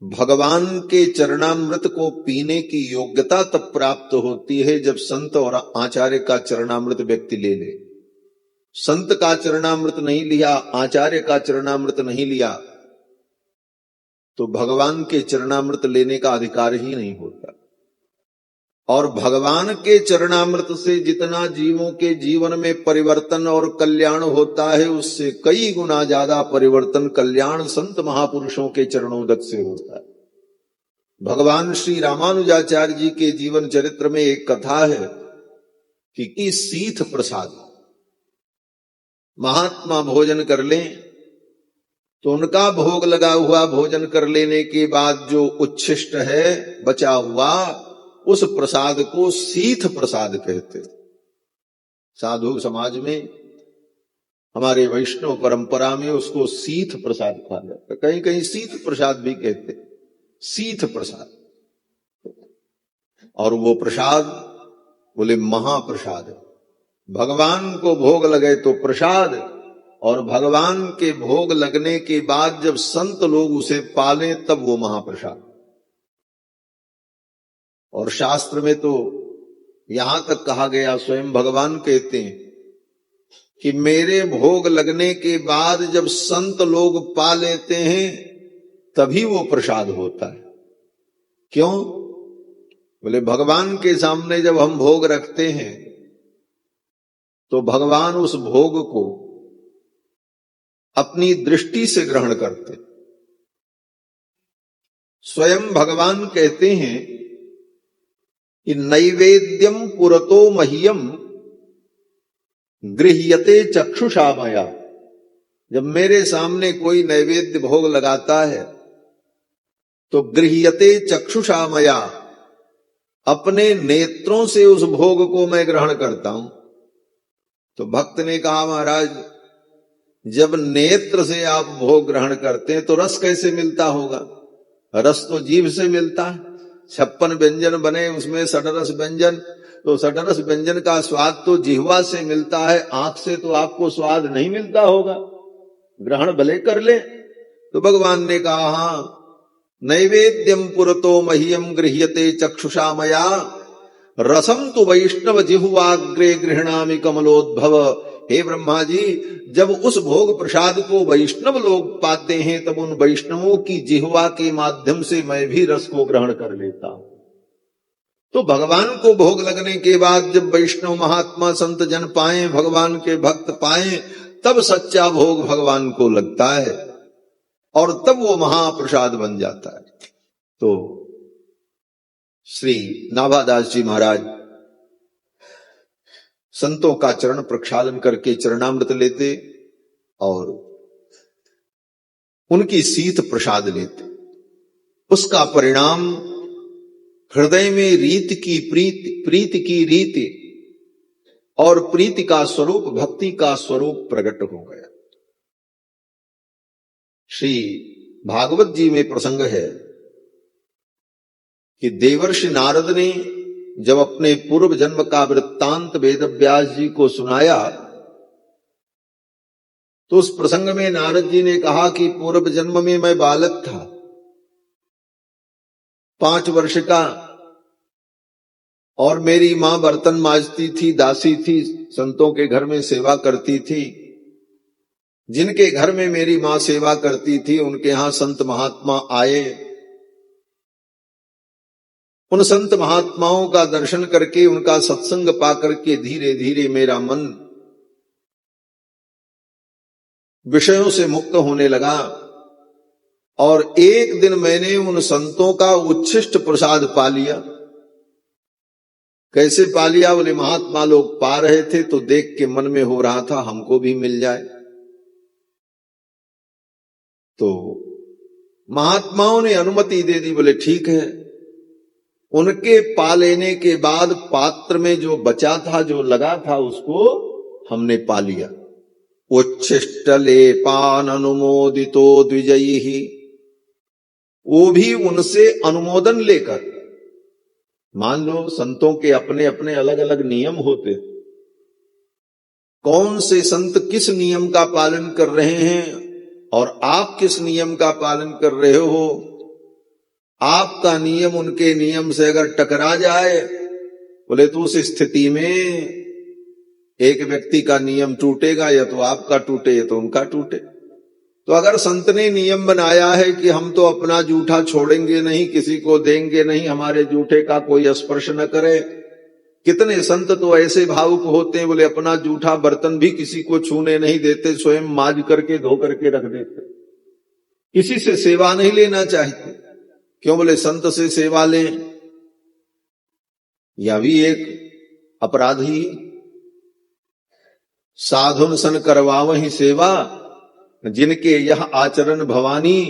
भगवान के चरणामृत को पीने की योग्यता तब प्राप्त होती है जब संत और आचार्य का चरणामृत व्यक्ति ले ले। संत का चरणामृत नहीं लिया, आचार्य का चरणामृत नहीं लिया, तो भगवान के चरणामृत लेने का अधिकार ही नहीं होता। और भगवान के चरणामृत से जितना जीवों के जीवन में परिवर्तन और कल्याण होता है, उससे कई गुना ज्यादा परिवर्तन कल्याण संत महापुरुषों के चरणोदक से होता है। भगवान श्री रामानुजाचार्य जी के जीवन चरित्र में एक कथा है कि सीथ प्रसाद महात्मा भोजन कर लें तो उनका भोग लगा हुआ भोजन कर लेने के बाद जो उच्छिष्ट है बचा हुआ, उस प्रसाद को सीथ प्रसाद कहते। साधु समाज में, हमारे वैष्णव परंपरा में उसको सीथ प्रसाद कहा जाता है, कहीं कहीं सीथ प्रसाद भी कहते, सीथ प्रसाद। और वो प्रसाद बोले महाप्रसाद है। भगवान को भोग लगे तो प्रसाद, और भगवान के भोग लगने के बाद जब संत लोग उसे पाले तब वो महाप्रसाद। और शास्त्र में तो यहां तक कहा गया, स्वयं भगवान कहते हैं कि मेरे भोग लगने के बाद जब संत लोग पा लेते हैं तभी वो प्रसाद होता है। क्यों? बोले भगवान के सामने जब हम भोग रखते हैं तो भगवान उस भोग को अपनी दृष्टि से ग्रहण करते। स्वयं भगवान कहते हैं कि नैवेद्यम पुरतो मह्यम गृह्यते चक्षुषा मया। जब मेरे सामने कोई नैवेद्य भोग लगाता है तो गृह्यते चक्षुषा मया, अपने नेत्रों से उस भोग को मैं ग्रहण करता हूं। तो भक्त ने कहा, महाराज जब नेत्र से आप भोग ग्रहण करते हैं तो रस कैसे मिलता होगा? रस तो जीभ से मिलता है। 56 व्यंजन बने, उसमें षडरस व्यंजन, तो षडरस व्यंजन का स्वाद तो जिह्वा से मिलता है, आंख से तो आपको स्वाद नहीं मिलता होगा, ग्रहण भले कर ले। तो भगवान ने कहा, हां, नैवेद्यम पुरतो मह्यम गृह्यते चक्षुषा मया, रसम तो वैष्णव जिह्वाग्रे गृह्णामि कमलोद्भव। हे ब्रह्मा जी, जब उस भोग प्रसाद को वैष्णव लोग पाते हैं तब उन वैष्णवों की जिह्वा के माध्यम से मैं भी रस को ग्रहण कर लेता हूं। तो भगवान को भोग लगने के बाद जब वैष्णव महात्मा संत जन पाए, भगवान के भक्त पाए, तब सच्चा भोग भगवान को लगता है और तब वो महाप्रसाद बन जाता है। तो श्री नाभादास जी महाराज संतों का चरण प्रक्षालन करके चरणामृत लेते और उनकी सीत प्रसाद लेते। उसका परिणाम हृदय में रीत की प्रीति की रीति और प्रीति का स्वरूप, भक्ति का स्वरूप प्रकट हो गया। श्री भागवत जी में प्रसंग है कि देवर्षि नारद ने जब अपने पूर्व जन्म का वृत्तांत वेदव्यास जी को सुनाया तो उस प्रसंग में नारद जी ने कहा कि पूर्व जन्म में मैं बालक था, 5 वर्ष का, और मेरी मां बर्तन मांजती थी, दासी थी, संतों के घर में सेवा करती थी। जिनके घर में मेरी मां सेवा करती थी उनके यहां संत महात्मा आए। उन संत महात्माओं का दर्शन करके, उनका सत्संग पाकर के धीरे धीरे मेरा मन विषयों से मुक्त होने लगा। और एक दिन मैंने उन संतों का उच्छिष्ट प्रसाद पा लिया। कैसे पा लिया? बोले महात्मा लोग पा रहे थे तो देख के मन में हो रहा था हमको भी मिल जाए। तो महात्माओं ने अनुमति दे दी, बोले ठीक है। उनके पा लेने के बाद पात्र में जो बचा था, जो लगा था, उसको हमने पा लिया। उच्छिष्ट लेपान अनुमोदितो द्विजयी, वो भी उनसे अनुमोदन लेकर। मान लो संतों के अपने अपने अलग अलग नियम होते, कौन से संत किस नियम का पालन कर रहे हैं और आप किस नियम का पालन कर रहे हो, आपका नियम उनके नियम से अगर टकरा जाए, बोले तो उस स्थिति में एक व्यक्ति का नियम टूटेगा, या तो आपका टूटे या तो उनका टूटे। तो अगर संत ने नियम बनाया है कि हम तो अपना जूठा छोड़ेंगे नहीं, किसी को देंगे नहीं, हमारे जूठे का कोई स्पर्श न करे। कितने संत तो ऐसे भावुक होते हैं, बोले अपना जूठा बर्तन भी किसी को छूने नहीं देते, स्वयं माज करके धो करके रख देते। किसी से सेवा नहीं लेना चाहिए। क्यों? बोले संत से सेवा लें, या भी एक अपराधी। साधुन सन करवावहि सेवा, जिनके यह आचरण भवानी,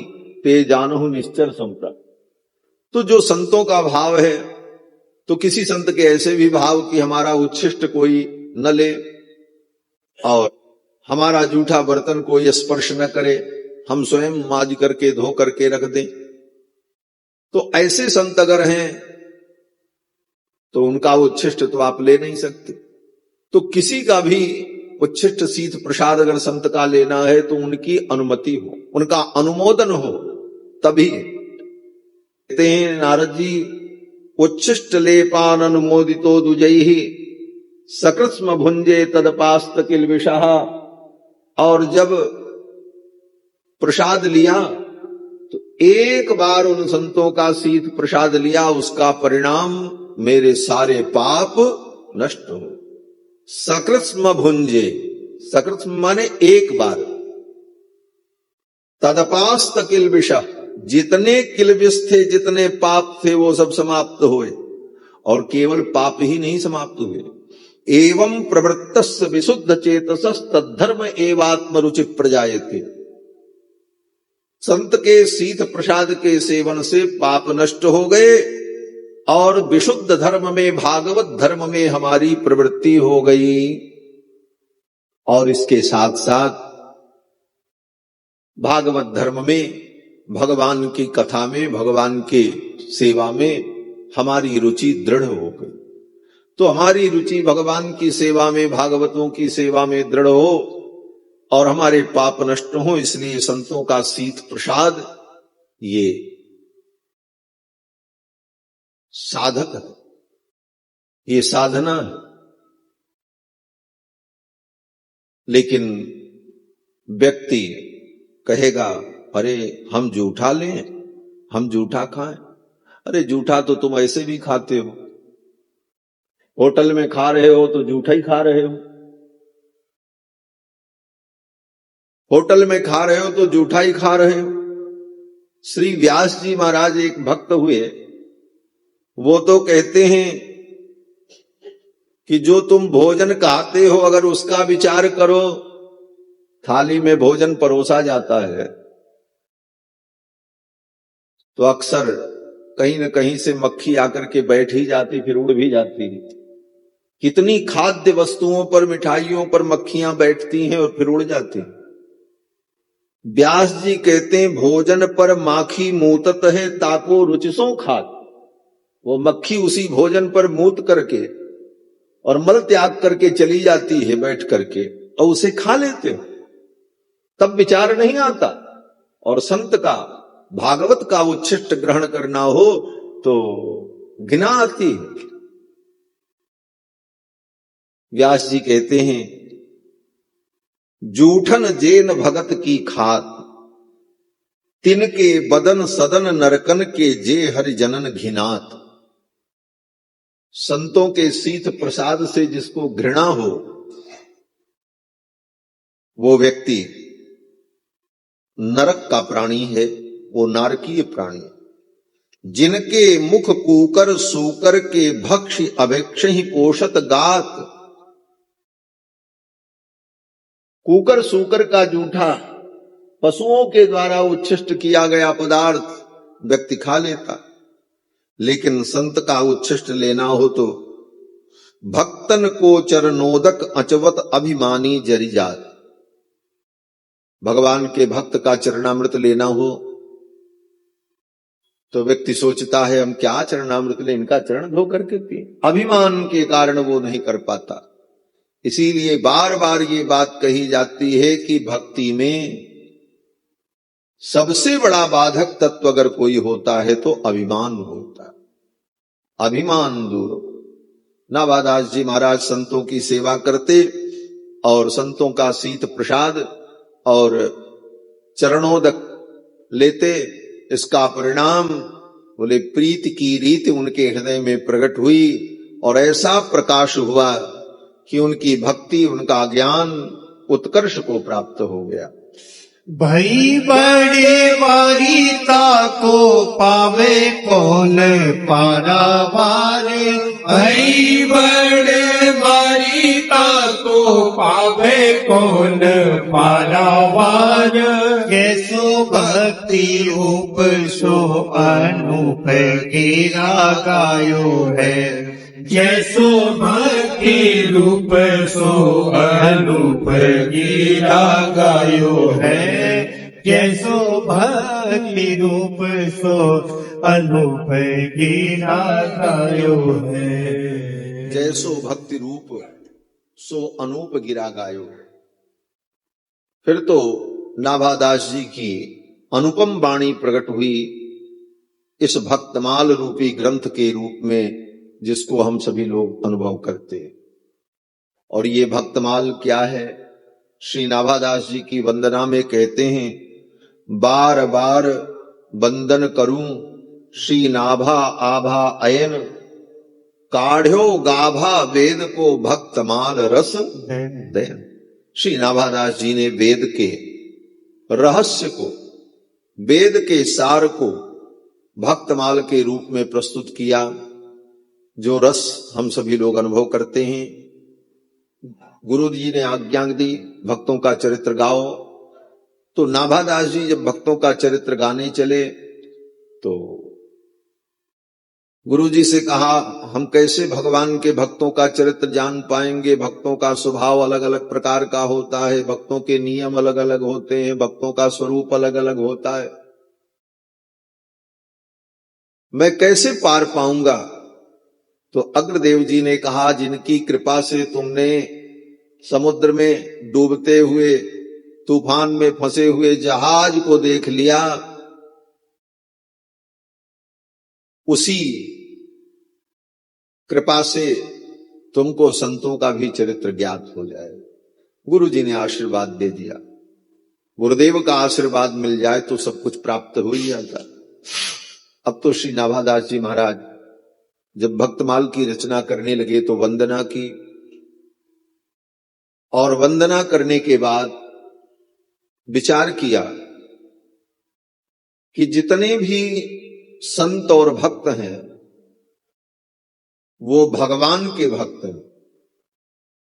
ते जानहु निश्चर समता। तो जो संतों का भाव है, तो किसी संत के ऐसे भी भाव कि हमारा उच्छिष्ट कोई न ले और हमारा जूठा बर्तन कोई स्पर्श न करे, हम स्वयं माज करके धो करके रख दें। तो ऐसे संत अगर हैं तो उनका उच्छिष्ट तो आप ले नहीं सकते। तो किसी का भी उच्छिष्ट शीत प्रसाद अगर संत का लेना है तो उनकी अनुमति हो, उनका अनुमोदन हो, तभी। कहते हैं नारद जी, उच्छिष्ट लेपान अनुमोदितो दुजैहि सकृत्स्म भुंजे तदपास्त किल्बिषः। और जब प्रसाद लिया तो एक बार उन संतों का शीत प्रसाद लिया, उसका परिणाम मेरे सारे पाप नष्ट हो। सकृत्स्म भुंजे, सकृत्स्म माने एक बार, तदपास्त किल्बिषः, जितने किल्बिष थे, जितने पाप थे, वो सब समाप्त हुए। और केवल पाप ही नहीं समाप्त हुए, एवं प्रवृत्तस्य विशुद्ध चेतसस् तद्धर्म एवात्म रुचि प्रजायते। संत के शीत प्रसाद के सेवन से पाप नष्ट हो गए और विशुद्ध धर्म में, भागवत धर्म में हमारी प्रवृत्ति हो गई। और इसके साथ साथ भागवत धर्म में, भगवान की कथा में, भगवान के सेवा में हमारी रुचि दृढ़ हो गई। तो हमारी रुचि भगवान की सेवा में, भागवतों की सेवा में दृढ़ हो और हमारे पाप नष्ट हो, इसलिए संतों का शीत प्रसाद ये साधक है, ये साधना है। लेकिन व्यक्ति कहेगा, अरे हम जूठा लें, हम जूठा खाएं। अरे जूठा तो तुम ऐसे भी खाते हो, होटल में खा रहे हो तो जूठा ही खा रहे हो, होटल में खा रहे हो तो जूठा ही खा रहे हो। श्री व्यास जी महाराज एक भक्त हुए, वो तो कहते हैं कि जो तुम भोजन खाते हो अगर उसका विचार करो, थाली में भोजन परोसा जाता है तो अक्सर कहीं न कहीं से मक्खी आकर के बैठ ही जाती, फिर उड़ भी जाती है। कितनी खाद्य वस्तुओं पर, मिठाइयों पर मक्खियां बैठती हैं और फिर उड़ जाती हैं। व्यास जी कहते हैं, भोजन पर माखी मूतत है ताको रुचिसों खात। वो मक्खी उसी भोजन पर मूत करके और मल त्याग करके चली जाती है बैठ करके, और उसे खा लेते हो, तब विचार नहीं आता। और संत का, भागवत का उच्छिष्ट ग्रहण करना हो तो घृणा आती है। व्यास जी कहते हैं, जूठन जेन भगत की खात, तिनके बदन सदन नरकन के जे हरि जनन घिनात। संतों के शीत प्रसाद से जिसको घृणा हो, वो व्यक्ति नरक का प्राणी है, वो नारकीय प्राणी। जिनके मुख कूकर सूकर के भक्ष अभेक्ष ही पोषत गात। कूकर सूकर का जूठा, पशुओं के द्वारा उच्छिष्ट किया गया पदार्थ व्यक्ति खा लेता, लेकिन संत का उच्छिष्ट लेना हो तो भक्तन को चरणोदक अचवत अभिमानी जरि जात। भगवान के भक्त का चरणामृत लेना हो तो व्यक्ति सोचता है, हम क्या चरणामृत लें, इनका चरण धो करके पिए। अभिमान के कारण वो नहीं कर पाता। इसीलिए बार बार ये बात कही जाती है कि भक्ति में सबसे बड़ा बाधक तत्व अगर कोई होता है तो अभिमान होता है। अभिमान दूर। नाभादास जी महाराज संतों की सेवा करते और संतों का शीत प्रसाद और चरणोदक लेते। इसका परिणाम बोले प्रीति की रीति उनके हृदय में प्रकट हुई और ऐसा प्रकाश हुआ कि उनकी भक्ति, उनका ज्ञान उत्कर्ष को प्राप्त हो गया। भई बड़े वारिता को पावे कौन पारावार। भई बड़े वारिता को पावे कौन पारावार। जैसो भक्ति रूप सो अनूप गिरा गायो है। जैसो भक्ति रूप सो अनूप गिरा गायो है। जैसो भक्ति रूप सो अनूप गिरा गायो है। जैसो भक्ति रूप सो अनूप गिरा गायो। फिर तो नाभादास जी की अनुपम वाणी प्रकट हुई इस भक्तमाल रूपी ग्रंथ के रूप में, जिसको हम सभी लोग अनुभव करते हैं। और ये भक्तमाल क्या है? श्री नाभादास जी की वंदना में कहते हैं, बार बार वंदन करूं श्री नाभा आभा अयन। काढ़्यो गाभा वेद को भक्तमाल रस देन। श्री नाभादास जी ने वेद के रहस्य को, वेद के सार को भक्तमाल के रूप में प्रस्तुत किया, जो रस हम सभी लोग अनुभव करते हैं। गुरु जी ने आज्ञा दी भक्तों का चरित्र गाओ। तो नाभादास जी जब भक्तों का चरित्र गाने चले तो गुरु जी से कहा, हम कैसे भगवान के भक्तों का चरित्र जान पाएंगे? भक्तों का स्वभाव अलग अलग प्रकार का होता है, भक्तों के नियम अलग अलग होते हैं, भक्तों का स्वरूप अलग अलग होता है, मैं कैसे पार पाऊंगा? तो अग्रदेव जी ने कहा, जिनकी कृपा से तुमने समुद्र में डूबते हुए, तूफान में फंसे हुए जहाज को देख लिया, उसी कृपा से तुमको संतों का भी चरित्र ज्ञात हो जाए। गुरु जी ने आशीर्वाद दे दिया। गुरुदेव का आशीर्वाद मिल जाए तो सब कुछ प्राप्त हो ही जाता। अब तो श्री नाभादास जी महाराज जब भक्तमाल की रचना करने लगे तो वंदना की, और वंदना करने के बाद विचार किया कि जितने भी संत और भक्त हैं वो भगवान के भक्त हैं,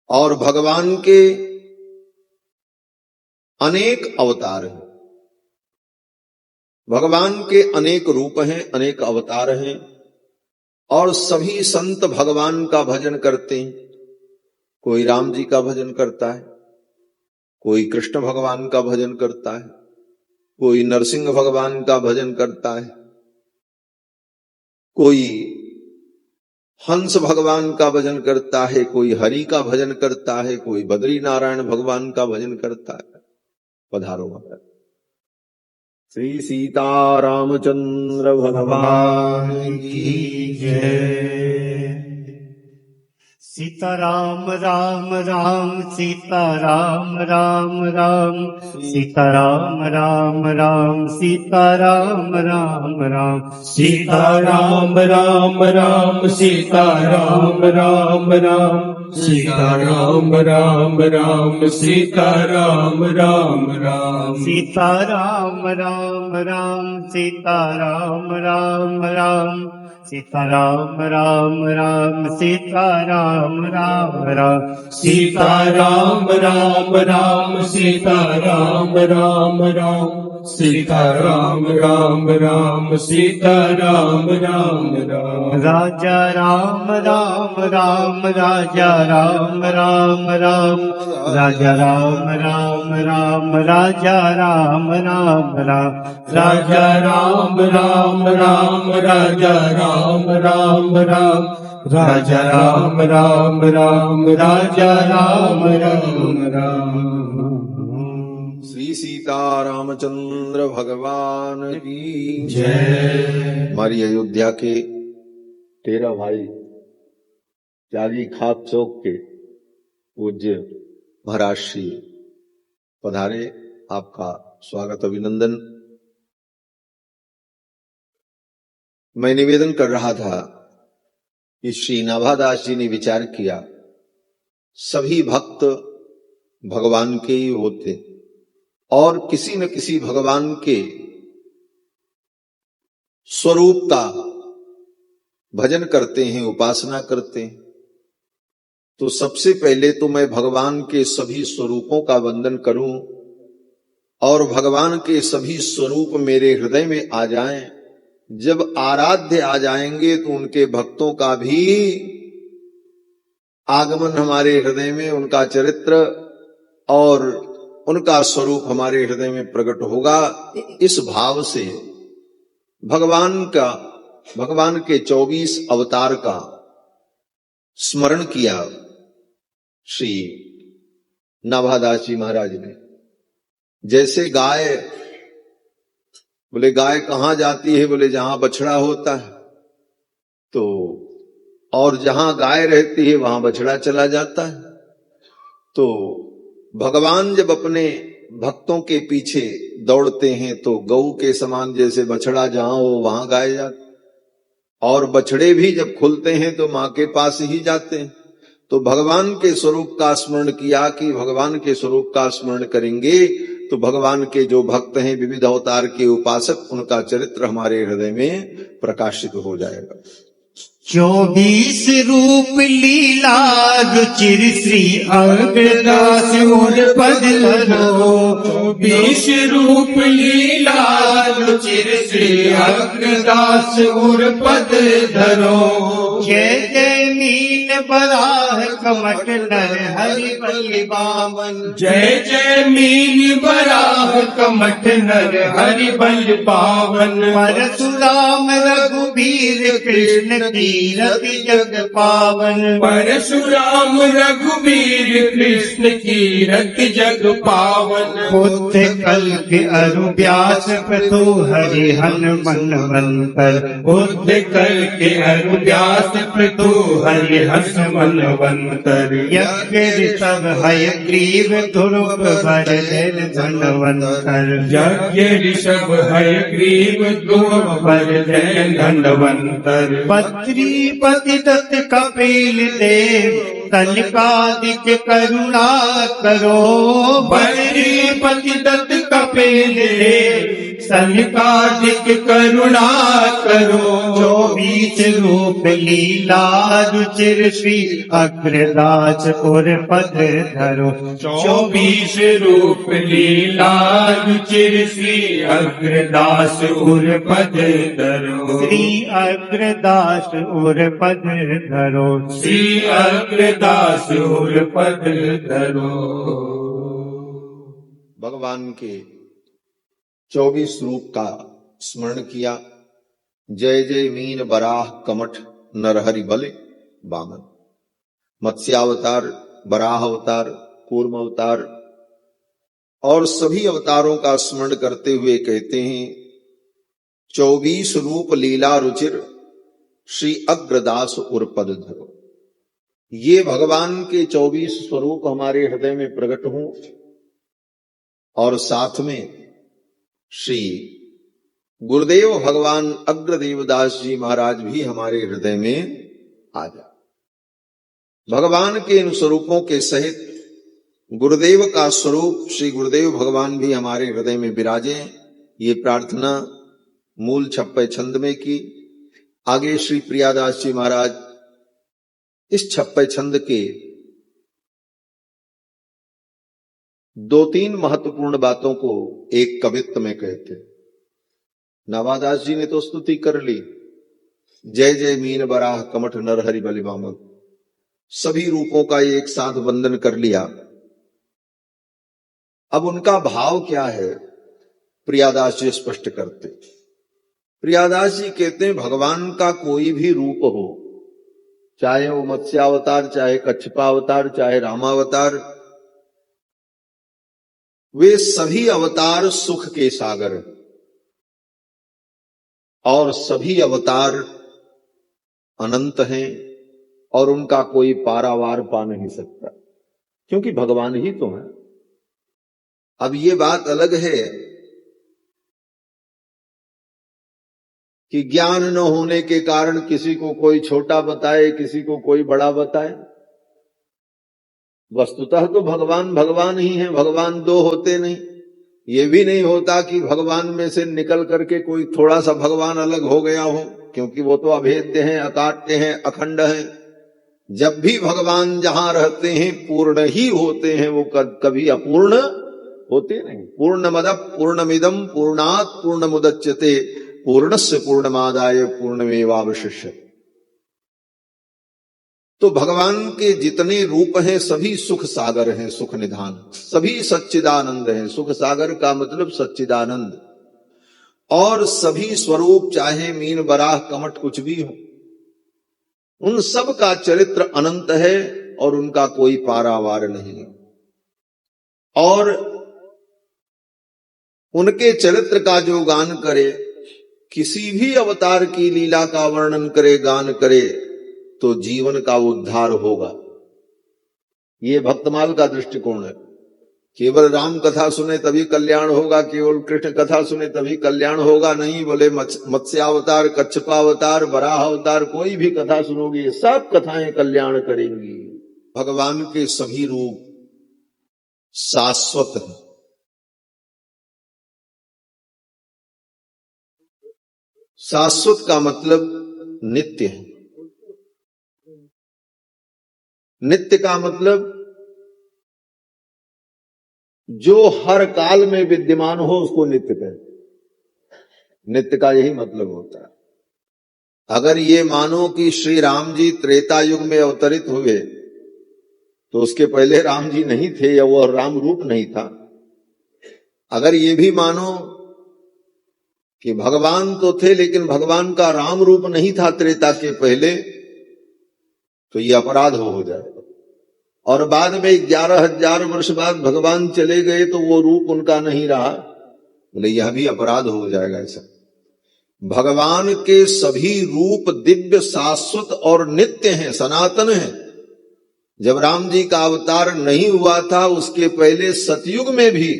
और भगवान के अनेक अवतार हैं, भगवान के अनेक रूप हैं, अनेक अवतार हैं, और सभी संत भगवान का भजन करते हैं। कोई राम जी का भजन करता है, कोई कृष्ण भगवान का भजन करता है, कोई नरसिंह भगवान का भजन करता है, कोई हंस भगवान का भजन करता है, कोई हरि का भजन करता है, कोई बद्री नारायण भगवान का भजन करता है। पधारो महाराज। श्री सीता रामचंद्र भगवान की जय। सीता राम राम राम सीता राम राम राम सीता राम राम राम सीता राम राम राम सीता राम राम राम सीता राम राम राम सीता राम राम राम सीता राम राम राम सीता राम राम राम सीता राम राम राम सीता राम राम राम सीता राम राम राम सीता राम राम राम सीता राम राम राम सीता राम राम राम सीता राम राम राम राजा राम राम राम राजा राम राम राम राजा राम राम राम राजा राम राम राम राजा राम राम राम राजा राम राम राम राजा राम राम राम राजा राम राम राम श्री सीता सीता रामचंद्र भगवान की जय। हमारी अयोध्या के 13 भाई त्यागी खाक चौक के पूज्य महाराज श्री पधारे, आपका स्वागत अभिनंदन। मैं निवेदन कर रहा था कि श्री नाभादास जी ने विचार किया, सभी भक्त भगवान के ही होते और किसी न किसी भगवान के स्वरूप का भजन करते हैं, उपासना करते हैं। तो सबसे पहले तो मैं भगवान के सभी स्वरूपों का वंदन करूं और भगवान के सभी स्वरूप मेरे हृदय में आ जाएं। जब आराध्य आ जाएंगे तो उनके भक्तों का भी आगमन हमारे हृदय में, उनका चरित्र और उनका स्वरूप हमारे हृदय में प्रकट होगा। इस भाव से भगवान के 24 अवतार का स्मरण किया श्री नाभादास जी महाराज ने। जैसे गाय, बोले गाय कहां जाती है? बोले जहां बछड़ा होता है। तो और जहां गाय रहती है वहां बछड़ा चला जाता है। तो भगवान जब अपने भक्तों के पीछे दौड़ते हैं तो गऊ के समान, जैसे बछड़ा जहां हो वहां गाय जाती, और बछड़े भी जब खुलते हैं तो मां के पास ही जाते हैं। तो भगवान के स्वरूप का स्मरण किया कि भगवान के स्वरूप का स्मरण करेंगे तो भगवान के जो भक्त हैं, विविध अवतार के उपासक, उनका चरित्र हमारे हृदय में प्रकाशित हो जाएगा। 24 रूप लीला रुचिर श्री अग्रदास और पद धरो। 24 रूप लीला रुचिर श्री अग्रदास और पद धरो। जय जय मीन बराह कमट नर हरि बलि बावन। जय जय मीन बराह कमठ नर हरि बल पावन। परशुराम रघुबीर कृष्ण कीरति जग पावन। परशुराम रघुवीर कृष्ण कीरति जग पावन। बुद्ध कल के अरु व्यास प्रतु हरि हनुमन्वंतर। बुद्ध कल के अरु व्यास प्रतु हरि हनुमन्वंतर। यज्ञ ऋषभ हयग्रीव ध्रुव वर धन्वंतर। यज्ञ ऋषभ हयग्रीव ध्रुव वर धन्वंतर। पत्रीपति दत्त कपिल देव तनिकादिक करुणा करो। पत्रीपति दत्त कपिल देव सनिकादिक करुणा करो। 24 रूप लीला रुचिर श्री अग्रदास और पद धरो। 24 रूप लीला रुचिर श्री अग्रदास और पद धरो। श्री अग्रदास और पद धरो। श्री अग्रदास और पद धरो। भगवान के 24 रूप का स्मरण किया। जय जय मीन बराह कमठ नरहरि बलि बामन। मत्स्यावतार, बराह अवतार, कूर्म अवतार और सभी अवतारों का स्मरण करते हुए कहते हैं 24 रूप लीला रुचिर श्री अग्रदास और पद धरो। ये भगवान के 24 स्वरूप हमारे हृदय में प्रकट हों और साथ में श्री गुरुदेव भगवान अग्रदेवदास जी महाराज भी हमारे हृदय में आ जाए। भगवान के इन स्वरूपों के सहित गुरुदेव का स्वरूप श्री गुरुदेव भगवान भी हमारे हृदय में विराजे। ये प्रार्थना मूल 56 छंद में की। आगे श्री प्रियादास जी महाराज इस 56 छंद के 2-3 महत्वपूर्ण बातों को एक कवित्व में कहते। नाभादास जी ने तो स्तुति कर ली, जय जय मीन बराह कमठ नर हरि बलि बामन, सभी रूपों का एक साथ वंदन कर लिया। अब उनका भाव क्या है प्रियादास जी स्पष्ट करते। प्रियादास जी कहते हैं भगवान का कोई भी रूप हो, चाहे वो मत्स्यावतार, चाहे कच्छपावतार, चाहे रामावतार, वे सभी अवतार सुख के सागर हैं और सभी अवतार अनंत हैं और उनका कोई पारावार पा नहीं सकता, क्योंकि भगवान ही तो है। अब ये बात अलग है कि ज्ञान न होने के कारण किसी को कोई छोटा बताए, किसी को कोई बड़ा बताए। वस्तुतः तो भगवान भगवान ही है, भगवान दो होते नहीं। ये भी नहीं होता कि भगवान में से निकल करके कोई थोड़ा सा भगवान अलग हो गया हो, क्योंकि वो तो अभेद्य हैं, अकाट्य हैं, अखंड हैं। जब भी भगवान जहां रहते हैं पूर्ण ही होते हैं, वो कभी अपूर्ण होते नहीं। पूर्णमद पूर्णमिदम पूर्णात् पूर्णमुदच्यते पूर्णस्य पूर्णमादाय पूर्णमेवावशिष्यते। तो भगवान के जितने रूप हैं सभी सुख सागर हैं, सुख निधान, सभी सच्चिदानंद हैं। सुख सागर का मतलब सच्चिदानंद। और सभी स्वरूप चाहे मीन बराह कमट कुछ भी हो, उन सब का चरित्र अनंत है और उनका कोई पारावार नहीं। और उनके चरित्र का जो गान करे, किसी भी अवतार की लीला का वर्णन करे, गान करे, तो जीवन का उद्धार होगा। ये भक्तमाल का दृष्टिकोण है। केवल राम कथा सुने तभी कल्याण होगा, केवल कृष्ण कथा सुने तभी कल्याण होगा, नहीं। बोले मत्स्यावतार, कच्छपावतार, वराह अवतार, कोई भी कथा सुनोगी, सब कथाएं कल्याण करेंगी। भगवान के सभी रूप शाश्वत हैं। शाश्वत का मतलब नित्य है। नित्य का मतलब जो हर काल में विद्यमान हो उसको नित्य कहते। नित्य का यही मतलब होता है। अगर ये मानो कि श्री राम जी त्रेता युग में अवतरित हुए तो उसके पहले राम जी नहीं थे या वो राम रूप नहीं था। अगर ये भी मानो कि भगवान तो थे लेकिन भगवान का राम रूप नहीं था त्रेता के पहले, तो ये अपराध हो जाएगा। और बाद में 11,000 वर्ष बाद भगवान चले गए तो वो रूप उनका नहीं रहा, बोले यह भी अपराध हो जाएगा। ऐसा भगवान के सभी रूप दिव्य, शाश्वत और नित्य हैं, सनातन हैं। जब राम जी का अवतार नहीं हुआ था उसके पहले सतयुग में भी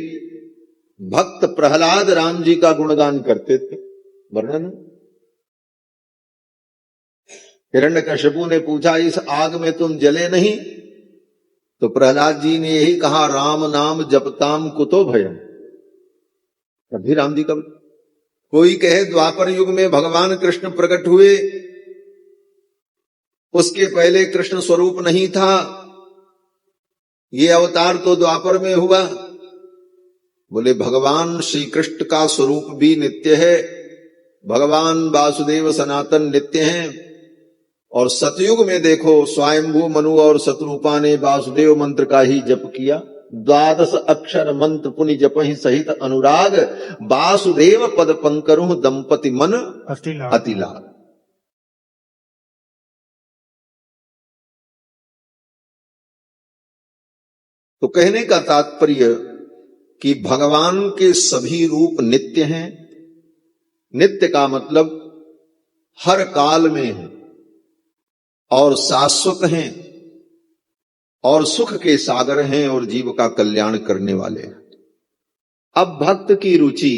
भक्त प्रहलाद राम जी का गुणगान करते थे। वर्णन, हिरण्यकशिपु ने पूछा इस आग में तुम जले नहीं, तो प्रहलाद जी ने यही कहा राम नाम जपताम कुतो भयम। तभी राम जी का कोई कहे द्वापर युग में भगवान कृष्ण प्रकट हुए, उसके पहले कृष्ण स्वरूप नहीं था, ये अवतार तो द्वापर में हुआ। बोले भगवान श्री कृष्ण का स्वरूप भी नित्य है, भगवान वासुदेव सनातन नित्य हैं। और सतयुग में देखो स्वयंभू मनु और शत्रुपा ने वासुदेव मंत्र का ही जप किया। 12 अक्षर मंत्र पुनि जपहि सहित अनुराग, वासुदेव पद पंकरु दंपति मन अतिलाग। तो कहने का तात्पर्य कि भगवान के सभी रूप नित्य हैं। नित्य का मतलब हर काल में है और शाश्वत हैं और सुख के सागर हैं और जीव का कल्याण करने वाले हैं। अब भक्त की रुचि,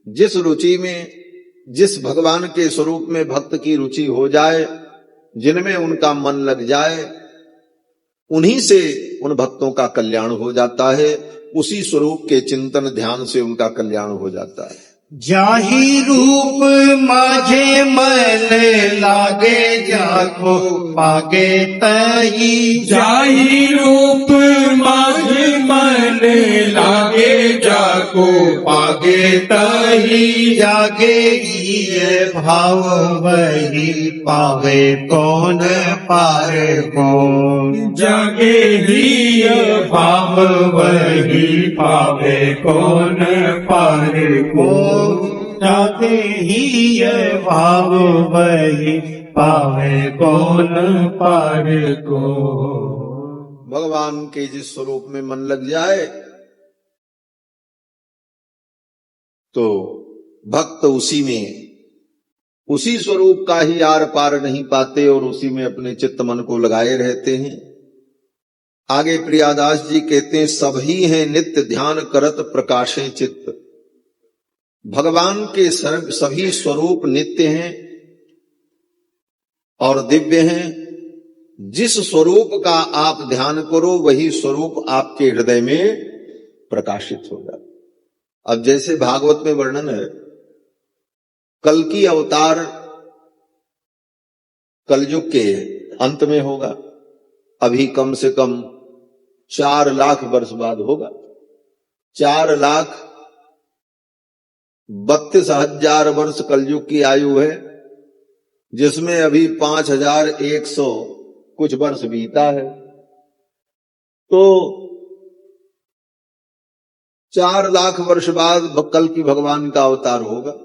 जिस रुचि में, जिस भगवान के स्वरूप में भक्त की रुचि हो जाए, जिनमें उनका मन लग जाए, उन्हीं से उन भक्तों का कल्याण हो जाता है। उसी स्वरूप के चिंतन ध्यान से उनका कल्याण हो जाता है। जाही रूप माझे मन लागे, जाको पागे तही। जाही रूप माझे मन लागे, जाको पागे तही। जागे ये भाव वही पावे कौन पार कौन। जागे ही भाव वही पावे कौन पार कौन। जागे ही ये भाव वही पावे कौन पार को। भगवान के जिस स्वरूप में मन लग जाए तो भक्त उसी में, उसी स्वरूप का ही आर पार नहीं पाते और उसी में अपने चित्त मन को लगाए रहते हैं। आगे प्रियादास जी कहते हैं, सभी हैं नित्य ध्यान करत प्रकाशे चित्त। भगवान के सभी स्वरूप नित्य हैं और दिव्य हैं। जिस स्वरूप का आप ध्यान करो वही स्वरूप आपके हृदय में प्रकाशित होगा। अब जैसे भागवत में वर्णन है, कल की अवतार कलयुग के अंत में होगा। अभी कम से कम 4 लाख वर्ष बाद होगा। 4,32,000 वर्ष कलयुग की आयु है, जिसमें अभी 5,100 कुछ वर्ष बीता है। तो 4 लाख वर्ष बाद कल की भगवान का अवतार होगा।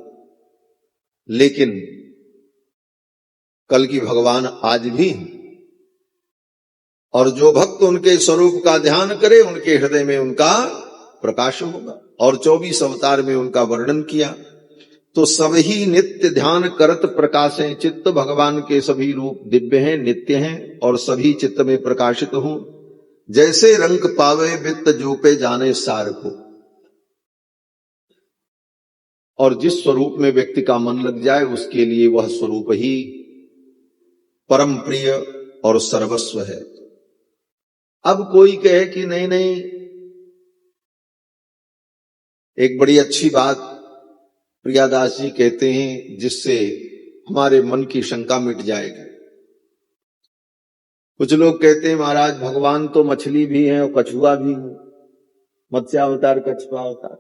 लेकिन कल की भगवान आज भी हैं, और जो भक्त उनके स्वरूप का ध्यान करे उनके हृदय में उनका प्रकाश होगा। और 24 अवतार में उनका वर्णन किया। तो सभी नित्य ध्यान करत प्रकाशें चित्त। भगवान के सभी रूप दिव्य हैं, नित्य हैं और सभी चित्त में प्रकाशित हों। जैसे रंग पावे वित्त जो पे जाने सार को। और जिस स्वरूप में व्यक्ति का मन लग जाए उसके लिए वह स्वरूप ही परम प्रिय और सर्वस्व है। अब कोई कहे कि नहीं नहीं, एक बड़ी अच्छी बात प्रियादास जी कहते हैं जिससे हमारे मन की शंका मिट जाएगी। कुछ लोग कहते हैं महाराज भगवान तो मछली भी है और कछुआ भी है, मत्स्यावतार कछुआ अवतार,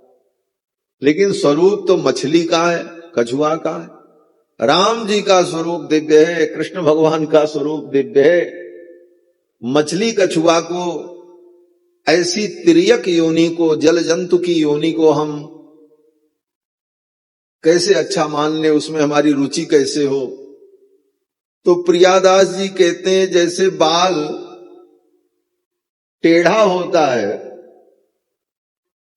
लेकिन स्वरूप तो मछली का है, कछुआ का है। राम जी का स्वरूप दिव्य है, कृष्ण भगवान का स्वरूप दिव्य है। मछली कछुआ को, ऐसी तिर्यक योनि को, जल जंतु की योनि को हम कैसे अच्छा मान ले, उसमें हमारी रुचि कैसे हो। तो प्रियादास जी कहते हैं जैसे बाल टेढ़ा होता है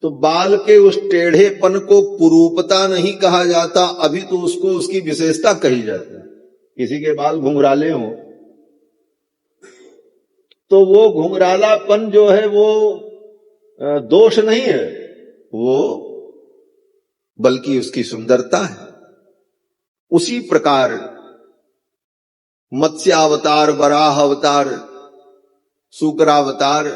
तो बाल के उस टेढ़ेपन को कुरूपता नहीं कहा जाता, अभी तो उसको उसकी विशेषता कही जाती है। किसी के बाल घुंघराले हों तो वो घुंघरालापन जो है वो दोष नहीं है, वो बल्कि उसकी सुंदरता है। उसी प्रकार मत्स्यावतार, वराह अवतार, शुक्रावतार,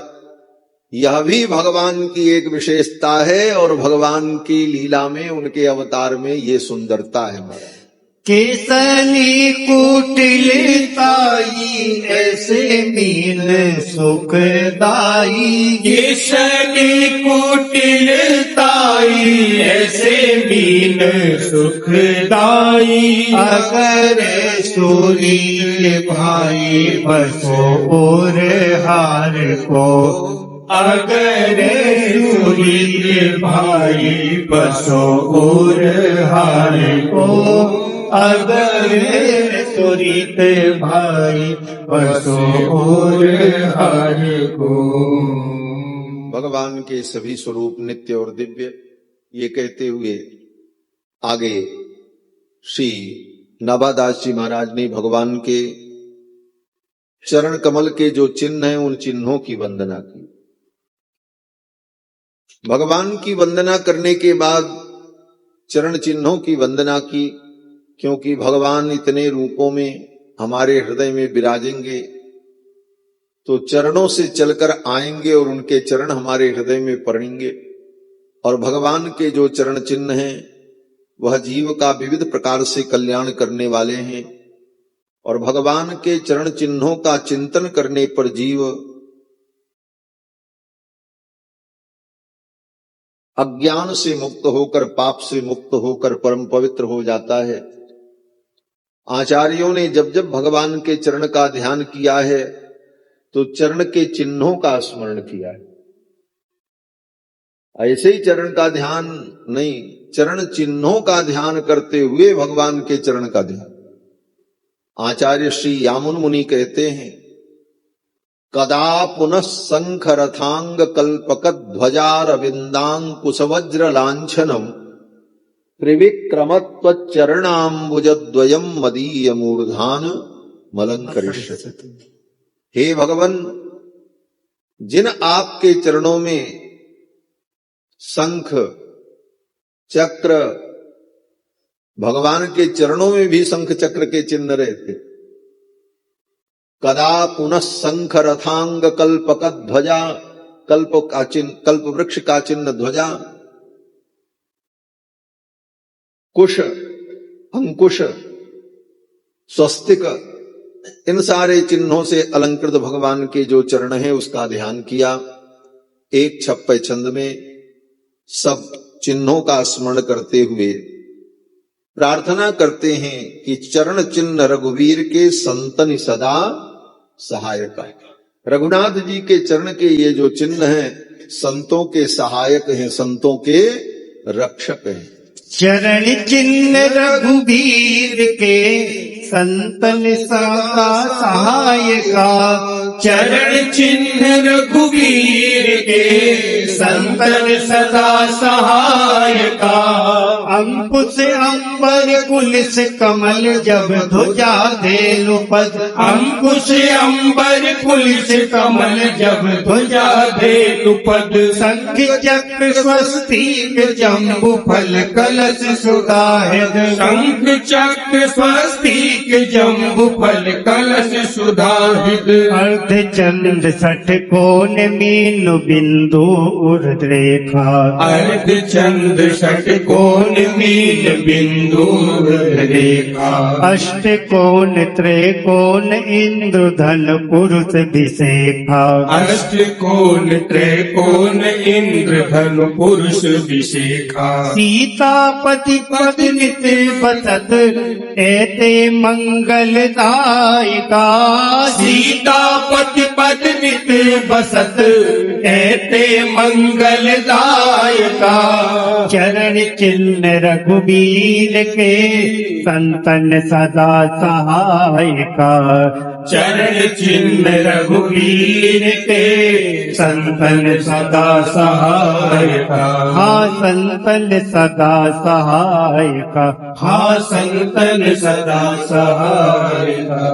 यह भी भगवान की एक विशेषता है और भगवान की लीला में, उनके अवतार में ये सुंदरता है। केसनी कुटिलताई ऐसे मीन सुखदाई। केसनी कुटिलताई ऐसे मीन सुखदाई। अगर सूर्य भाई बसो और हार को। अगर सूर्य भाई बसो और हार को। अगर सुरित भाई बसो और हार को। भगवान के सभी स्वरूप नित्य और दिव्य, ये कहते हुए आगे श्री नाभादास जी महाराज ने भगवान के चरण कमल के जो चिन्ह हैं उन चिन्हों की वंदना की। भगवान की वंदना करने के बाद चरण चिन्हों की वंदना की, क्योंकि भगवान इतने रूपों में हमारे हृदय में विराजेंगे तो चरणों से चलकर आएंगे और उनके चरण हमारे हृदय में पड़ेंगे। और भगवान के जो चरण चिन्ह हैं वह जीव का विविध प्रकार से कल्याण करने वाले हैं। और भगवान के चरण चिन्हों का चिंतन करने पर जीव अज्ञान से मुक्त होकर, पाप से मुक्त होकर परम पवित्र हो जाता है। आचार्यों ने जब जब भगवान के चरण का ध्यान किया है तो चरण के चिन्हों का स्मरण किया है। ऐसे ही चरण का ध्यान नहीं, चरण चिन्हों का ध्यान करते हुए भगवान के चरण का ध्यान। आचार्य श्री यामुन मुनि कहते हैं, कदा पुनः शंख रथांग कल्पक ध्वजार विंदांग कुशवज्र लांछनम त्रिविक्रमत्वचरणाम्बुजद्वयम् मदीय मूर्धान मलंकरिष्यति। हे भगवान, जिन आपके चरणों में शंख चक्र, भगवान के चरणों में भी शंख चक्र के चिन्ह रहते, कदा पुनः शंख रथांग कल्पक ध्वजा, कल्प वृक्ष का चिन्ह ध्वजा, कुश, अंकुश, स्वस्तिक, इन सारे चिन्हों से अलंकृत भगवान के जो चरण हैं उसका ध्यान किया। एक छप्पे छंद में सब चिन्हों का स्मरण करते हुए प्रार्थना करते हैं कि चरण चिन्ह रघुवीर के संतनि सदा सहायक है। रघुनाथ जी के चरण के ये जो चिन्ह हैं संतों के सहायक हैं, संतों के रक्षक हैं। चरण चिन्ह रघुवीर के संतन सदा सहायका, चरण चिन्ह रघुवीर के संतन सदा सहायका। अंकुश अंबर कुलिस कमल जब ध्वजा धेनु पद, अंकुश अंबर कुलिस कमल जब ध्वजा धेनु पद। शंख चक्र स्वस्तिक जम्बु फल कलश सुधाहित, शंख चक्र स्वस्तिक जम्बु फल कलश सुधाहित। अर्धचंद्र सठ कोण मीनु बिंदु ऊर्ध्वरेखा, अर्धचंद्र षट कोण मीन बिंदु रेखा। अष्ट कोण त्रिकोण इंद्रधन पुरुष विशेखा, अष्ट कोण त्रिकोण इंद्रधनु पुरुष विशेखा। सीतापति पद नित बसत एते मंगलदायिका, सीतापति पद नित बसत एते मंगलदायका। चरण चिन्ह रघुवीर के संतन सदा सहायका, चरण चिन्ह रघुवीर के संतन सदा सहायका। हाँ संतन सदा सहायका, हाँ संतन सदा सहायका।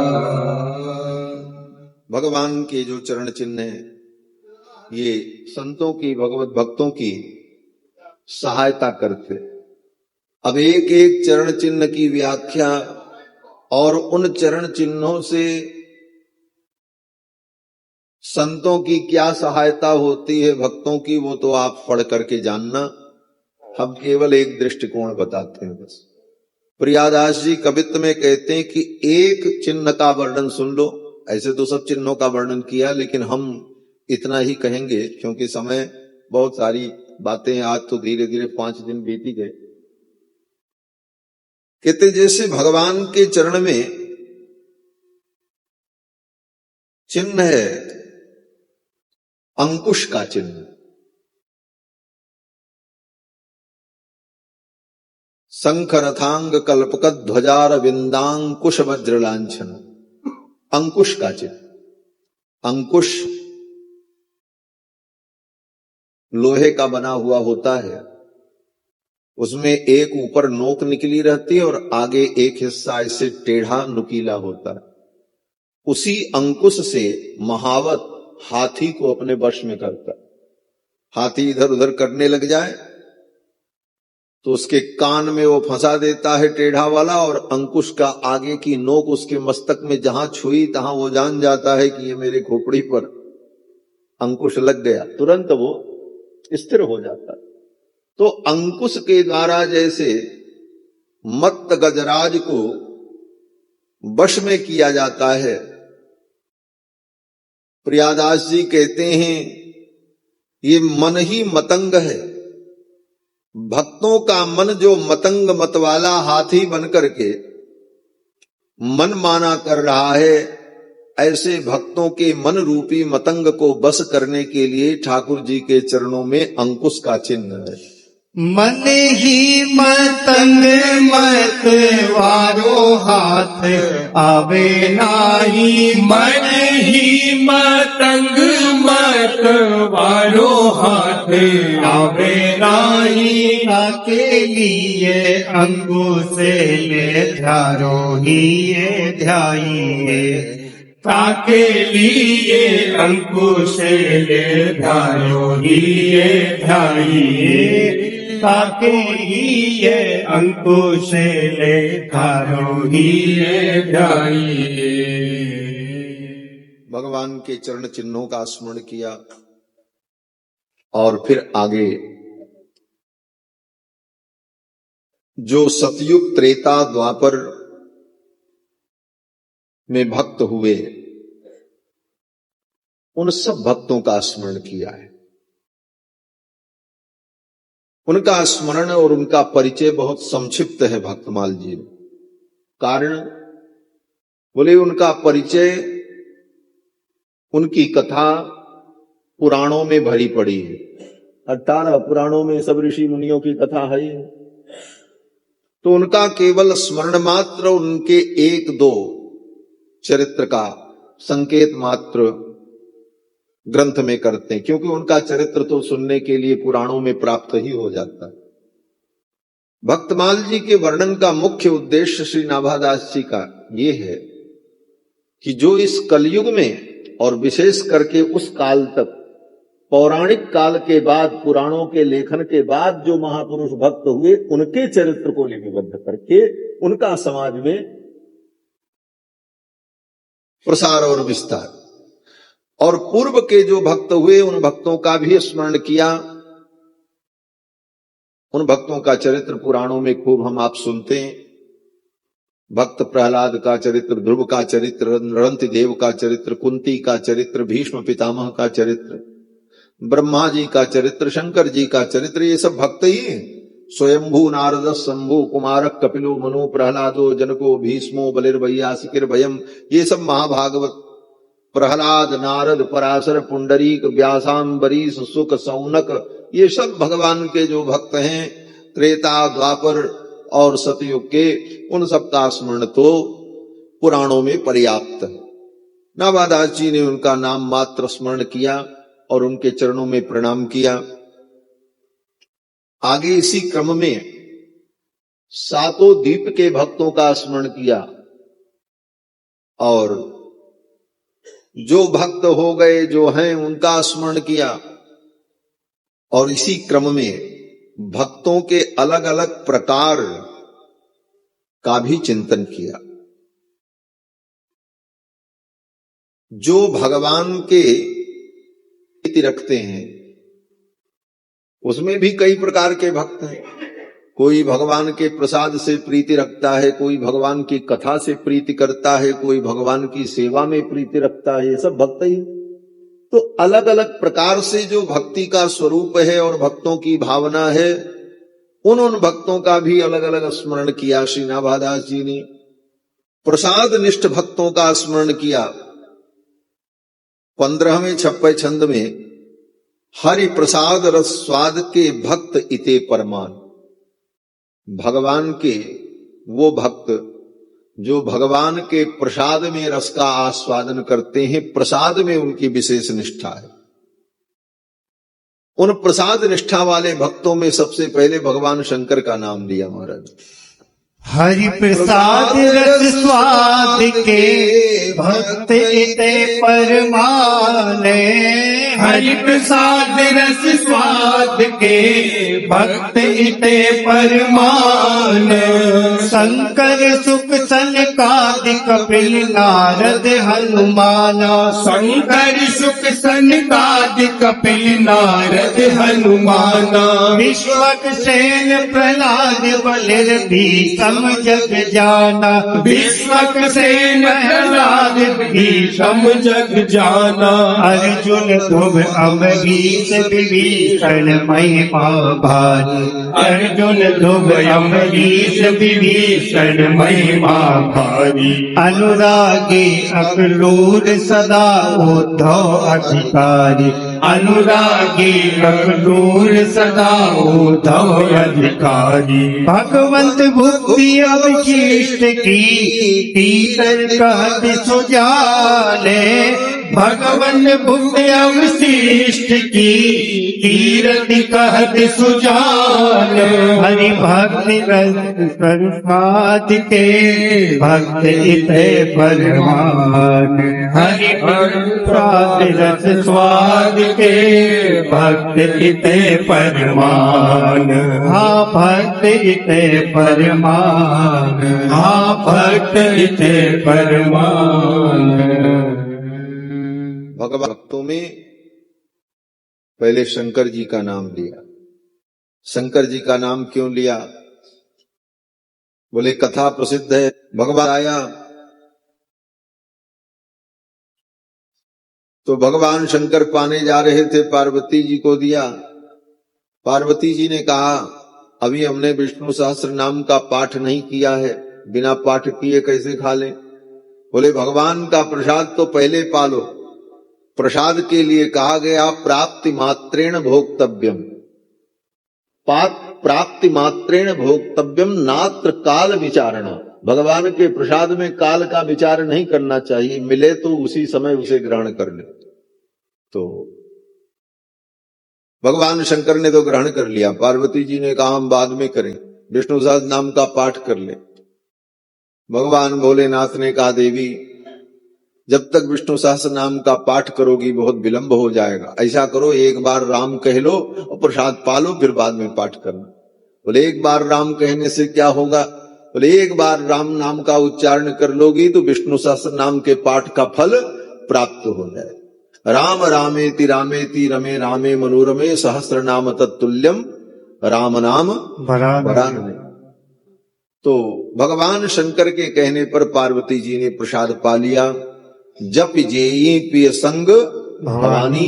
भगवान के जो चरण चिन्ह हैं ये संतों की, भगवत भक्तों की सहायता करते। अब एक एक चरण चिन्ह की व्याख्या और उन चरण चिन्हों से संतों की क्या सहायता होती है, भक्तों की, वो तो आप पढ़ करके जानना। हम केवल एक दृष्टिकोण बताते हैं बस। प्रियादास जी कवित्त में कहते हैं कि एक चिन्ह का वर्णन सुन लो। ऐसे तो सब चिन्हों का वर्णन किया, लेकिन हम इतना ही कहेंगे क्योंकि समय, बहुत सारी बातें, आज तो धीरे धीरे 5 दिन बीत ही गए। कहते जैसे भगवान के चरण में चिन्ह है अंकुश का चिन्ह, शंख रथांग कल्पक ध्वजार विंदांकुश वज्र लांछन, अंकुश का चिन्ह। अंकुश लोहे का बना हुआ होता है, उसमें एक ऊपर नोक निकली रहती है और आगे एक हिस्सा ऐसे टेढ़ा नुकीला होता है। उसी अंकुश से महावत हाथी को अपने वश में करता है। हाथी इधर उधर करने लग जाए तो उसके कान में वो फंसा देता है टेढ़ा वाला, और अंकुश का आगे की नोक उसके मस्तक में जहां छुई तहां वो जान जाता है कि ये मेरे खोपड़ी पर अंकुश लग गया, तुरंत वो स्थिर हो जाता है। तो अंकुश के द्वारा जैसे मत्त गजराज को वश में किया जाता है, प्रियादास जी कहते हैं ये मन ही मतंग है। भक्तों का मन जो मतंग मत वाला हाथी बनकर के मन माना कर रहा है, ऐसे भक्तों के मन रूपी मतंग को बस करने के लिए ठाकुर जी के चरणों में अंकुश का चिन्ह है। मन ही मतंग मत वारो हाथ आवे नाही। मन ही मतंग मत वारो हाथ आवे नाही। के लिए अंकुश ले ध्यारो ही ध्याइए। ताके लिए अंकुश ले ध्यायो ही ध्याइए। ताके लिए अंकुश ले ध्यारो ही ध्याइए। भगवान के चरण चिन्हों का स्मरण किया और फिर आगे जो सतयुग त्रेता द्वापर में भक्त हुए उन सब भक्तों का स्मरण किया है। उनका स्मरण और उनका परिचय बहुत संक्षिप्त है भक्तमाल जी में। कारण बोले उनका परिचय, उनकी कथा पुराणों में भरी पड़ी है। 18 पुराणों में सब ऋषि मुनियों की कथा है। तो उनका केवल स्मरण मात्र, उनके 1-2 चरित्र का संकेत मात्र ग्रंथ में करते हैं, क्योंकि उनका चरित्र तो सुनने के लिए पुराणों में प्राप्त ही हो जाता है। भक्तमाल जी के वर्णन का मुख्य उद्देश्य श्री नाभादास जी का ये है कि जो इस कलयुग में और विशेष करके उस काल तक, पौराणिक काल के बाद, पुराणों के लेखन के बाद जो महापुरुष भक्त हुए, उनके चरित्र को लिपिबद्ध करके उनका समाज में प्रसार और विस्तार, और पूर्व के जो भक्त हुए उन भक्तों का भी स्मरण किया। उन भक्तों का चरित्र पुराणों में खूब हम आप सुनते हैं। भक्त प्रहलाद का चरित्र, ध्रुव का चरित्र, रणतिदेव का चरित्र, कुंती का चरित्र, भीष्म पितामह का चरित्र, ब्रह्मा जी का चरित्र, शंकर जी का चरित्र, ये सब भक्त ही हैं। स्वयंभू नारद शंभु कुमारक कपिलो मनु प्रहलादो जनको भीष्मो बलिर्वैयासिकिर भयम, ये सब महाभागवत प्रहलाद, नारद, पराशर, पुंडरीक, व्यासांबरीश, सुक, सौनक, ये सब भगवान के जो भक्त हैं त्रेता द्वापर और सतयुग के, उन सब का स्मरण तो पुराणों में पर्याप्त है। नाभादास जी ने उनका नाम मात्र स्मरण किया और उनके चरणों में प्रणाम किया। आगे इसी क्रम में 7 द्वीप के भक्तों का स्मरण किया और जो भक्त हो गए जो हैं उनका स्मरण किया, और इसी क्रम में भक्तों के अलग अलग प्रकार का भी चिंतन किया। जो भगवान के प्रीति रखते हैं उसमें भी कई प्रकार के भक्त हैं। कोई भगवान के प्रसाद से प्रीति रखता है, कोई भगवान की कथा से प्रीति करता है, कोई भगवान की सेवा में प्रीति रखता है, ये सब भक्त ही। तो अलग अलग प्रकार से जो भक्ति का स्वरूप है और भक्तों की भावना है, उन भक्तों का भी अलग अलग स्मरण किया श्री नाभादास जी ने। प्रसाद निष्ठ भक्तों का स्मरण किया। 15वें 26 छंद में हरि प्रसाद रस स्वाद के भक्त इते परमान, भगवान के वो भक्त जो भगवान के प्रसाद में रस का आस्वादन करते हैं, प्रसाद में उनकी विशेष निष्ठा है। उन प्रसाद निष्ठा वाले भक्तों में सबसे पहले भगवान शंकर का नाम लिया महाराज। हरि प्रसाद रस स्वाद के भक्त इते परमाने। हरि प्रसाद रस स्वाद के भक्त इते परमान। शंकर सुख सनकादि कपिल नारद हनुमाना। शंकर सुख सनकादि कपिल नारद हनुमाना। विश्वक सेन प्रहलाद बलिर भीषम जग जाना। विश्वक सेन प्रहलाद भीषम जग जाना। अर्जुन ध्रुव ध्रुव अम्बरीश विभीषण महिमा भारी। अर्जुन ध्रुव अम्बरीश विभीषण महिमा भारी। अनुरागी अक्रूर सदा उद्धव अधिकारी। अनुरागी अक्रूर सदा उद्धव अधिकारी। भगवंत भक्ति अवशिष्ट की तीतर कहत सुजाने। भगवन भक्ति अवशिष्ट की तीरथ कहत सुजान। हरि भक्ति रस प्रसाद के भक्त इते परमान। हरि प्रसाद रस स्वाद के भक्त इते परमान। हाँ भक्त इते परमान। हाँ भक्त इते परमान। भगवान भक्तों में पहले शंकर जी का नाम लिया। शंकर जी का नाम क्यों लिया? बोले कथा प्रसिद्ध है। भगवान आया तो भगवान शंकर पाने जा रहे थे, पार्वती जी को दिया। पार्वती जी ने कहा अभी हमने विष्णु सहस्त्र नाम का पाठ नहीं किया है, बिना पाठ किए कैसे खा लें? बोले भगवान का प्रसाद तो पहले पालो। प्रसाद के लिए कहा गया प्राप्ति मात्रेण भोक्तव्यम। प्राप्ति मात्रेण भोक्तव्यम नात्र काल विचारणा। भगवान के प्रसाद में काल का विचार नहीं करना चाहिए, मिले तो उसी समय उसे ग्रहण कर ले। तो भगवान शंकर ने तो ग्रहण कर लिया। पार्वती जी ने कहा हम बाद में करें, विष्णु सहस्त्र नाम का पाठ कर ले। भगवान भोलेनाथ ने कहा देवी जब तक विष्णु सहस्त्र नाम का पाठ करोगी बहुत विलंब हो जाएगा। ऐसा करो एक बार राम कह लो और प्रसाद पालो, फिर बाद में पाठ करना। बोले एक बार राम कहने से क्या होगा? बोले एक बार राम नाम का उच्चारण कर लोगी तो विष्णु सहस्त्र नाम के पाठ का फल प्राप्त हो जाए। राम रामेति रामेति रमे रामे मनोरमे सहस्त्र नाम तत्तुल्यम राम नाम वरानने। तो भगवान शंकर के कहने पर पार्वती जी ने प्रसाद पा लिया। जप जेई पिय संग भवानी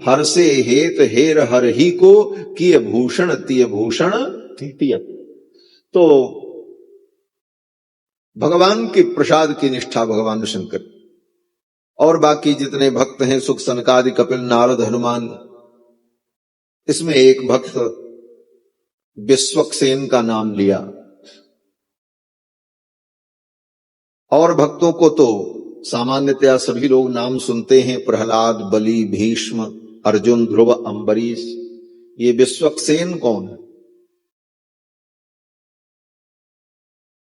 हर्षे हेत हेर हर ही को किय भूषण तिय भूषण तिय। तो भगवान के प्रसाद की निष्ठा भगवान शंकर और बाकी जितने भक्त हैं सुख सनकादि कपिल नारद हनुमान, इसमें एक भक्त विश्वक्सेन का नाम लिया। और भक्तों को तो सामान्यतया सभी लोग नाम सुनते हैं, प्रहलाद, बलि, भीष्म, अर्जुन, ध्रुव, अम्बरीश। ये विश्वक्सेन कौन है?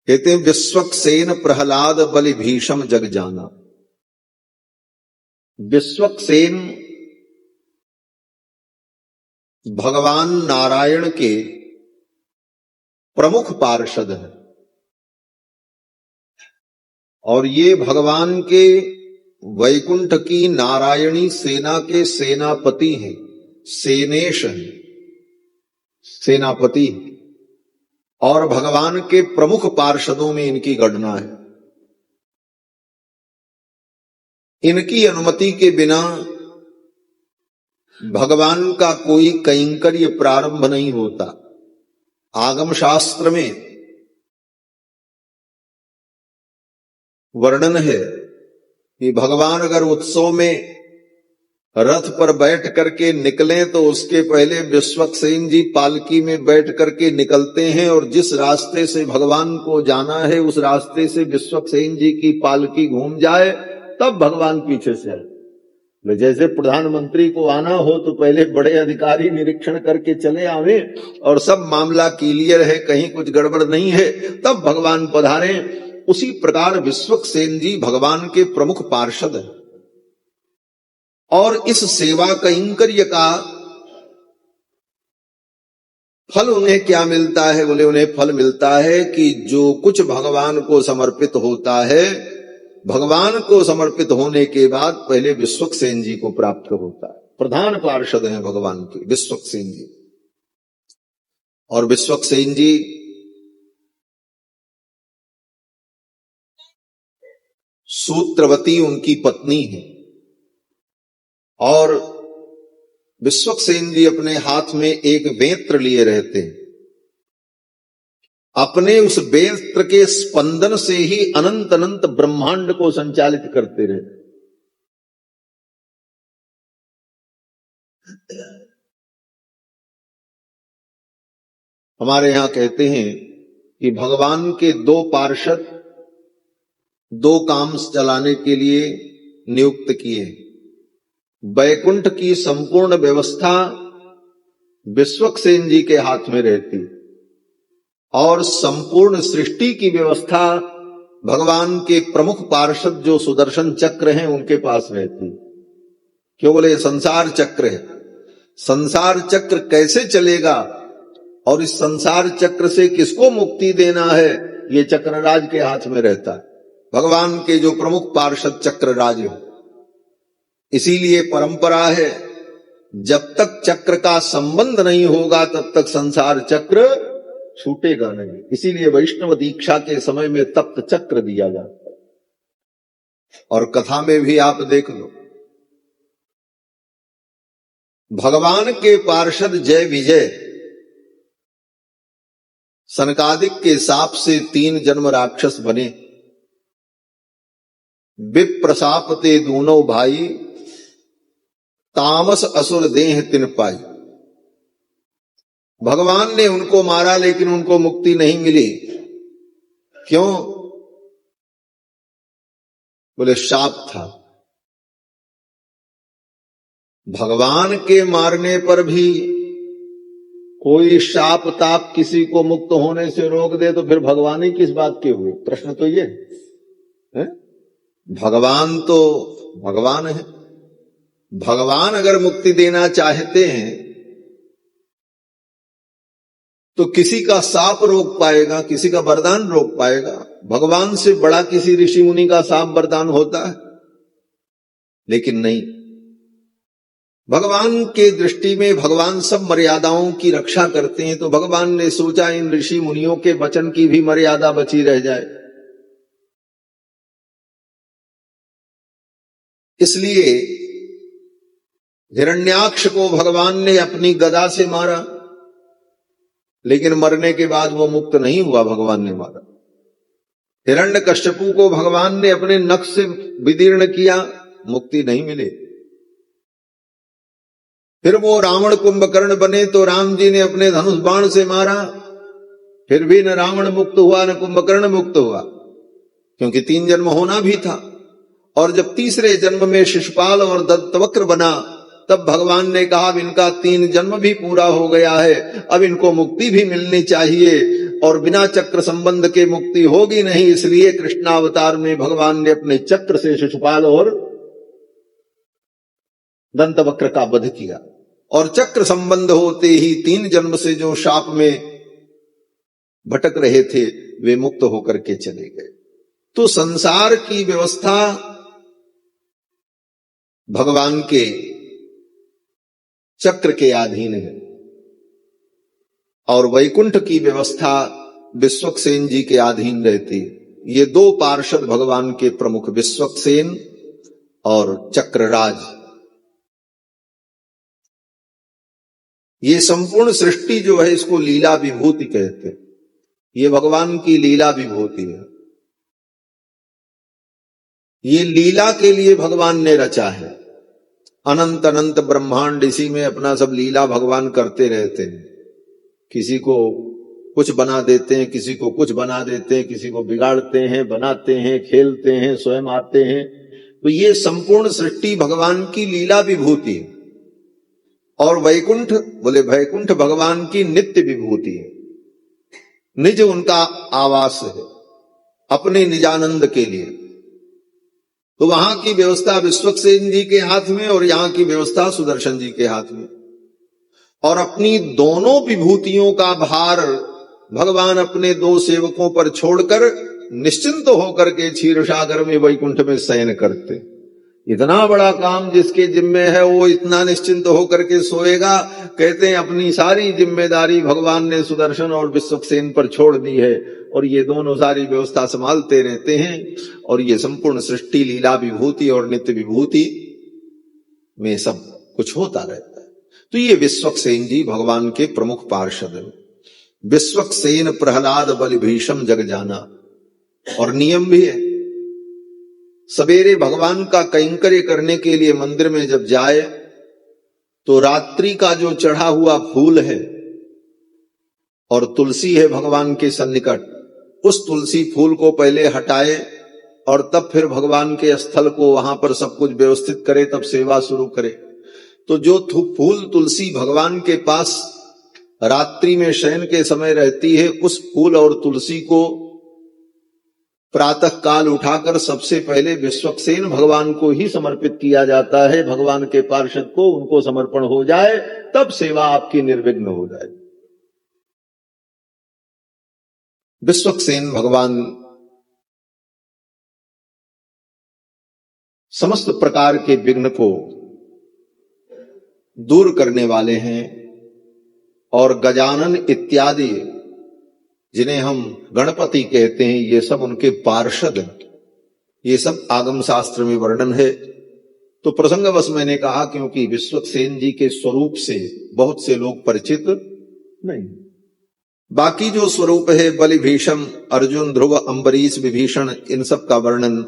कहते हैं विश्वक्सेन प्रहलाद बलि भीष्म जग जाना। विश्वक्सेन भगवान नारायण के प्रमुख पार्षद है और ये भगवान के वैकुंठ की नारायणी सेना के सेनापति हैं, सेनेश हैं, सेनापति। और भगवान के प्रमुख पार्षदों में इनकी गणना है। इनकी अनुमति के बिना भगवान का कोई कैंकर्य प्रारंभ नहीं होता। आगम शास्त्र में वर्णन है कि भगवान अगर उत्सव में रथ पर बैठ करके निकले तो उसके पहले विश्वक्सेन जी पालकी में बैठ करके निकलते हैं और जिस रास्ते से भगवान को जाना है उस रास्ते से विश्वक्सेन जी की पालकी घूम जाए तब भगवान पीछे से आए। जैसे प्रधानमंत्री को आना हो तो पहले बड़े अधिकारी निरीक्षण करके चले आवे और सब मामला क्लियर है, कहीं कुछ गड़बड़ नहीं है, तब भगवान पधारे। उसी प्रकार विश्वक्सेन जी भगवान के प्रमुख पार्षद हैं और इस सेवा कैंकर्य का फल उन्हें क्या मिलता है? बोले उन्हें फल मिलता है कि जो कुछ भगवान को समर्पित होता है, भगवान को समर्पित होने के बाद पहले विश्वक्सेन जी को प्राप्त होता है। प्रधान पार्षद हैं भगवान के विश्वक्सेन जी। और विश्वक्सेन जी सूत्रवती उनकी पत्नी है और विश्वक्सेन जी अपने हाथ में एक वेत्र लिए रहते हैं। अपने उस वेत्र के स्पंदन से ही अनंत अनंत ब्रह्मांड को संचालित करते रहते। हमारे यहां कहते हैं कि भगवान के दो पार्षद दो काम चलाने के लिए नियुक्त किए। वैकुंठ की संपूर्ण व्यवस्था विश्वक्सेन जी के हाथ में रहती और संपूर्ण सृष्टि की व्यवस्था भगवान के प्रमुख पार्षद जो सुदर्शन चक्र हैं उनके पास रहती। क्यों बोले संसार चक्र है। संसार चक्र कैसे चलेगा और इस संसार चक्र से किसको मुक्ति देना है, ये चक्रराज के हाथ में रहता है। भगवान के जो प्रमुख पार्षद चक्रराज हो। इसीलिए परंपरा है जब तक चक्र का संबंध नहीं होगा तब तक संसार चक्र छूटेगा नहीं। इसीलिए वैष्णव दीक्षा के समय में तप्त चक्र दिया जाता है। और कथा में भी आप देख लो, भगवान के पार्षद जय विजय सनकादिक के शाप से 3 जन्म राक्षस बने। विप्रशाप ते दूनो भाई, तामस असुर देह तिन पाई। भगवान ने उनको मारा लेकिन उनको मुक्ति नहीं मिली। क्यों? बोले शाप था। भगवान के मारने पर भी कोई शाप ताप किसी को मुक्त होने से रोक दे तो फिर भगवान ही किस बात के हुए? प्रश्न तो ये है? भगवान तो भगवान है। भगवान अगर मुक्ति देना चाहते हैं तो किसी का शाप रोक पाएगा, किसी का वरदान रोक पाएगा? भगवान से बड़ा किसी ऋषि मुनि का शाप वरदान होता है? लेकिन नहीं। भगवान के दृष्टि में भगवान सब मर्यादाओं की रक्षा करते हैं, तो भगवान ने सोचा इन ऋषि मुनियों के वचन की भी मर्यादा बची रह जाए। इसलिए हिरण्याक्ष को भगवान ने अपनी गदा से मारा, लेकिन मरने के बाद वो मुक्त नहीं हुआ। भगवान ने मारा। हिरण्यकश्यपु को भगवान ने अपने नख से विदीर्ण किया, मुक्ति नहीं मिले। फिर वो रावण कुंभकर्ण बने तो राम जी ने अपने धनुष बाण से मारा, फिर भी न रावण मुक्त हुआ न कुंभकर्ण मुक्त हुआ, क्योंकि 3 जन्म होना भी था। और जब तीसरे जन्म में शिशुपाल और दंतवक्र बना तब भगवान ने कहा इनका 3 जन्म भी पूरा हो गया है, अब इनको मुक्ति भी मिलनी चाहिए, और बिना चक्र संबंध के मुक्ति होगी नहीं। इसलिए कृष्णावतार में भगवान ने अपने चक्र से शिशुपाल और दंतवक्र का वध किया, और चक्र संबंध होते ही 3 जन्म से जो शाप में भटक रहे थे वे मुक्त होकर के चले गए। तो संसार की व्यवस्था भगवान के चक्र के अधीन है, और वैकुंठ की व्यवस्था विश्वक्सेन जी के अधीन रहती है। ये 2 पार्षद भगवान के प्रमुख, विश्वक्सेन और चक्रराज। ये संपूर्ण सृष्टि जो है इसको लीला विभूति कहते हैं। ये भगवान की लीला विभूति है। ये लीला के लिए भगवान ने रचा है। अनंत अनंत ब्रह्मांड, इसी में अपना सब लीला भगवान करते रहते हैं। किसी को कुछ बना देते हैं, किसी को कुछ बना देते हैं, किसी को बिगाड़ते हैं, बनाते हैं, खेलते हैं, स्वयं आते हैं। तो ये संपूर्ण सृष्टि भगवान की लीला विभूति है। और वैकुंठ, बोले वैकुंठ भगवान की नित्य विभूति है। निज उनका आवास है अपने निजानंद के लिए। तो वहां की व्यवस्था विश्वक्सेन जी के हाथ में और यहां की व्यवस्था सुदर्शन जी के हाथ में। और अपनी दोनों विभूतियों का भार भगवान अपने 2 सेवकों पर छोड़कर निश्चिंत होकर के क्षीर सागर में वैकुंठ में शयन करते। इतना बड़ा काम जिसके जिम्मे है वो इतना निश्चिंत होकर के सोएगा। कहते हैं अपनी सारी जिम्मेदारी भगवान ने सुदर्शन और विश्वक्सेन पर छोड़ दी है, और ये दोनों सारी व्यवस्था संभालते रहते हैं। और ये संपूर्ण सृष्टि लीला विभूति और नित्य विभूति में सब कुछ होता रहता है। तो ये विश्वक्सेन जी भगवान के प्रमुख पार्षद हैं। विश्वक्सेन प्रहलाद बलि भीषम जग जाना। और नियम भी है, सवेरे भगवान का कैंकर्य करने के लिए मंदिर में जब जाए तो रात्रि का जो चढ़ा हुआ फूल है और तुलसी है भगवान के सन्निकट, उस तुलसी फूल को पहले हटाए और तब फिर भगवान के स्थल को वहां पर सब कुछ व्यवस्थित करे, तब सेवा शुरू करे। तो जो फूल तुलसी भगवान के पास रात्रि में शयन के समय रहती है, उस फूल और तुलसी को प्रातः काल उठाकर सबसे पहले विश्वक्सेन भगवान को ही समर्पित किया जाता है। भगवान के पार्षद को उनको समर्पण हो जाए तब सेवा आपकी निर्विघ्न हो जाए। विश्वक्सेन भगवान समस्त प्रकार के विघ्न को दूर करने वाले हैं। और गजानन इत्यादि जिन्हें हम गणपति कहते हैं, ये सब उनके पार्षद हैं। ये सब आगम शास्त्र में वर्णन है। तो प्रसंगवश मैंने कहा, क्योंकि विश्वक्सेन जी के स्वरूप से बहुत से लोग परिचित नहीं। बाकी जो स्वरूप है बलि भीषम, अर्जुन, ध्रुव, अम्बरीश, विभीषण, इन सब का वर्णन